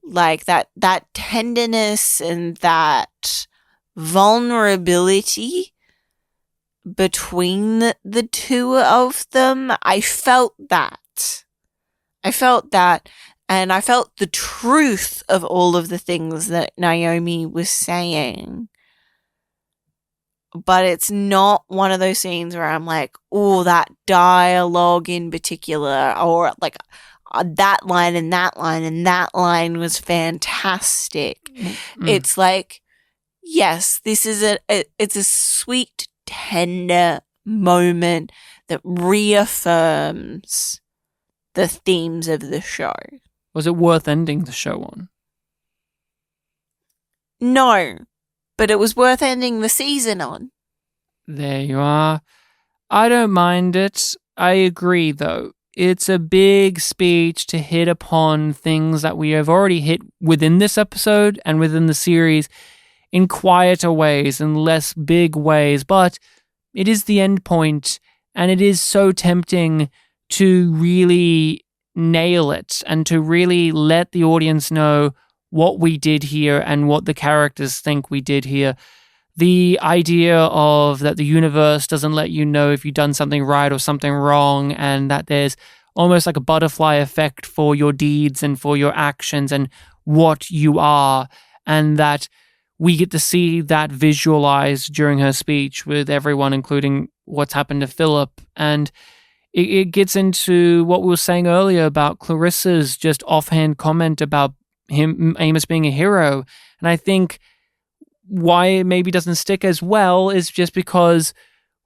that tenderness and that vulnerability between the two of them. I felt that. And I felt the truth of all of the things that Naomi was saying. But it's not one of those scenes where I'm like, oh, that dialogue in particular, or that line and that line and that line was fantastic. It's yes, this is it's a sweet, tender moment that reaffirms the themes of the show. Was it worth ending the show on? No, but it was worth ending the season on. There you are. I don't mind it. I agree, though. It's a big speech to hit upon things that we have already hit within this episode and within the series in quieter ways and less big ways, but it is the end point, and it is so tempting to really nail it and to really let the audience know what we did here and what the characters think we did here. The idea of that the universe doesn't let you know if you've done something right or something wrong, and that there's almost like a butterfly effect for your deeds and for your actions and what you are, and that we get to see that visualized during her speech with everyone, including what's happened to Philip. And it gets into what we were saying earlier about Clarissa's just offhand comment about Amos being a hero. And I think why it maybe doesn't stick as well is just because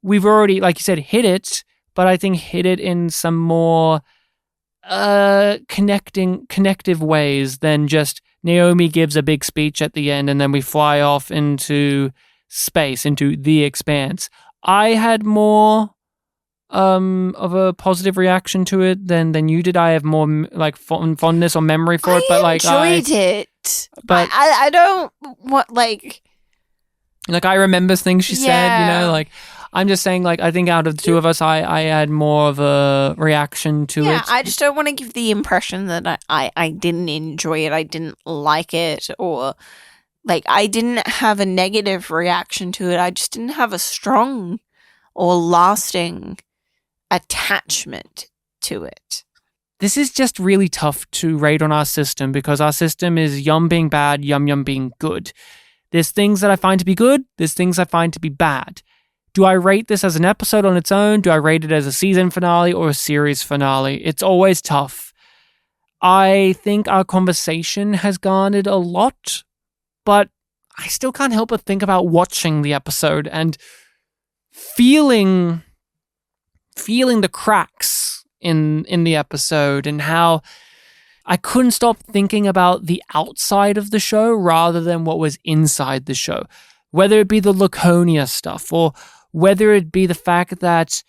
we've already, like you said, hit it, but I think hit it in some more connective ways than just Naomi gives a big speech at the end and then we fly off into space, into the Expanse. I had more of a positive reaction to it than you did. I have more fondness or memory for it, but I enjoyed it. But I don't want I remember things she said. I'm just saying, I think out of the two of us, I had more of a reaction to it. Yeah, I just don't want to give the impression that I didn't enjoy it, I didn't like it, or I didn't have a negative reaction to it. I just didn't have a strong or lasting attachment to it. This is just really tough to rate on our system because our system is yum being bad, yum yum being good. There's things that I find to be good, there's things I find to be bad. Do I rate this as an episode on its own? Do I rate it as a season finale or a series finale? It's always tough. I think our conversation has garnered a lot, but I still can't help but think about watching the episode and feeling the cracks in the episode and how I couldn't stop thinking about the outside of the show rather than what was inside the show. Whether it be the Laconia stuff or whether it be the fact that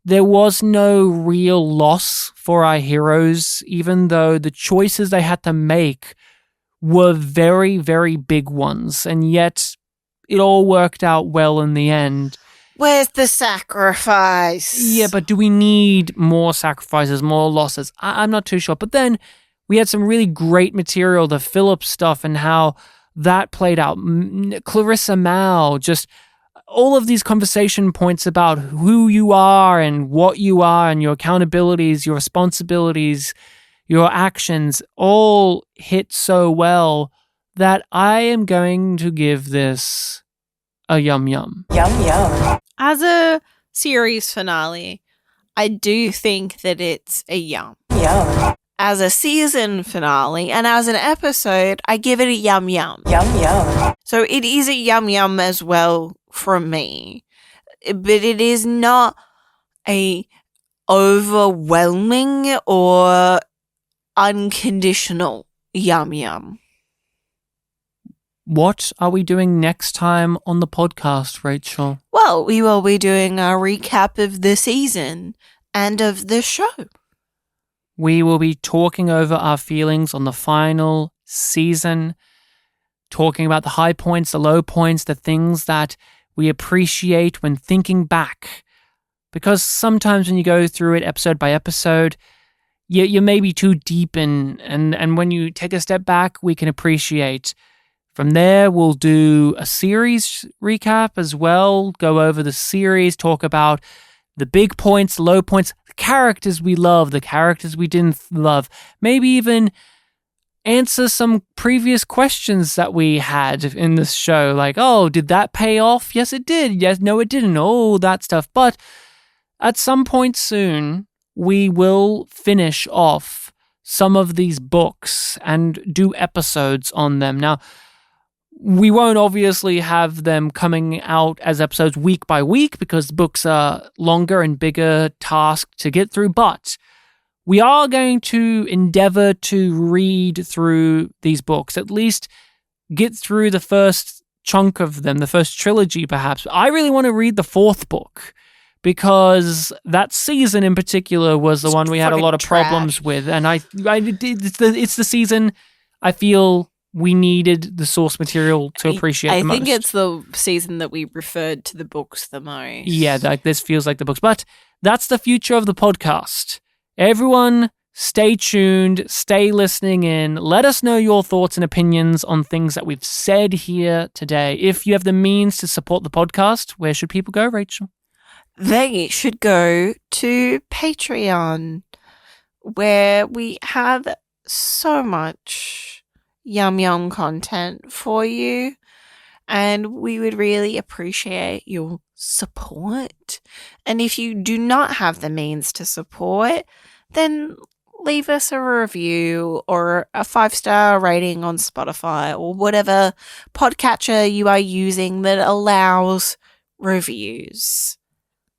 there was no real loss for our heroes, even though the choices they had to make were very, very big ones, and yet it all worked out well in the end. Where's the sacrifice? Yeah, but do we need more sacrifices, more losses? I'm not too sure. But then we had some really great material, the Philip stuff and how that played out. Clarissa Mal, just all of these conversation points about who you are and what you are and your accountabilities, your responsibilities, your actions all hit so well that I am going to give this a yum yum. Yum yum. As a series finale, I do think that it's a yum. Yum. As a season finale and as an episode, I give it a yum yum. Yum yum. So it is a yum yum as well from me. But it is not a overwhelming or unconditional yum yum. What are we doing next time on the podcast, Rachel? Well, we will be doing a recap of the season and of the show. We will be talking over our feelings on the final season, talking about the high points, the low points, the things that we appreciate when thinking back. Because sometimes when you go through it episode by episode, you may be too deep in, and when you take a step back, we can appreciate. From there, we'll do a series recap as well, go over the series, talk about the big points, low points, the characters we love, the characters we didn't love, maybe even answer some previous questions that we had in this show, like, oh, did that pay off? Yes, it did. Yes, no, it didn't. All that stuff. But at some point soon, we will finish off some of these books and do episodes on them. Now, we won't obviously have them coming out as episodes week by week because the books are longer and bigger task to get through, but we are going to endeavor to read through these books, at least get through the first chunk of them, the first trilogy perhaps. I really want to read the fourth book because that season in particular was the one we had a lot of problems with, and it's the season I feel we needed the source material to appreciate the most. I think it's the season that we referred to the books the most. Yeah, like this feels like the books. But that's the future of the podcast. Everyone, stay tuned, stay listening in. Let us know your thoughts and opinions on things that we've said here today. If you have the means to support the podcast, where should people go, Rachel? They should go to Patreon, where we have so much yum yum content for you, and we would really appreciate your support. And if you do not have the means to support, then leave us a review or a 5-star rating on Spotify or whatever podcatcher you are using that allows reviews.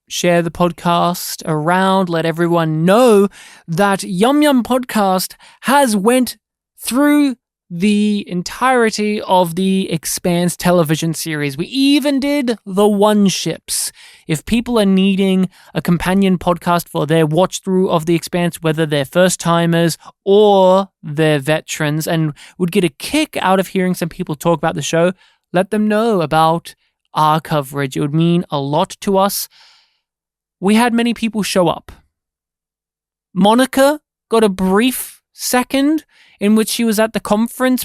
Share the podcast around, let everyone know that Yum Yum Podcast has went through the entirety of the Expanse television series. We even did the one-ships. If people are needing a companion podcast for their watch-through of the Expanse, whether they're first-timers or they're veterans, and would get a kick out of hearing some people talk about the show, let them know about our coverage. It would mean a lot to us. We had many people show up. Monica got a brief second in which she was at the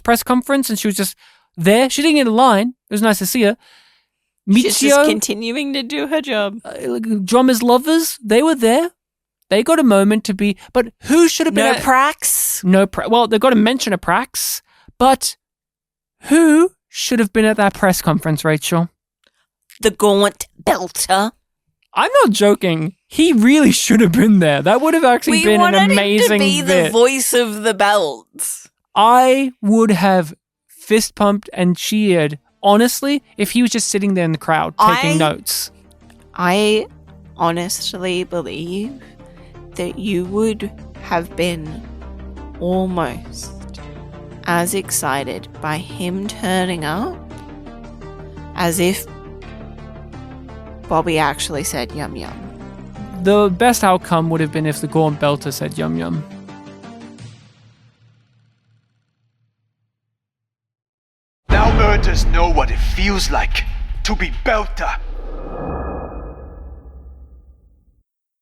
press conference, and she was just there. She didn't get a line. It was nice to see her. She's just continuing to do her job. Drummers Lovers, they were there. They got a moment to be, but who should have been Prax? Well, they got to mention a Prax, but who should have been at that press conference, Rachel? The Gaunt Belter. I'm not joking. He really should have been there. That would have actually been an amazing him to be bit. the voice of the belt. I would have fist pumped and cheered, honestly, if he was just sitting there in the crowd taking notes. I honestly believe that you would have been almost as excited by him turning up as if Bobby actually said yum yum. The best outcome would have been if the Gaunt Belter said yum yum. Now Murders know what it feels like to be Belter.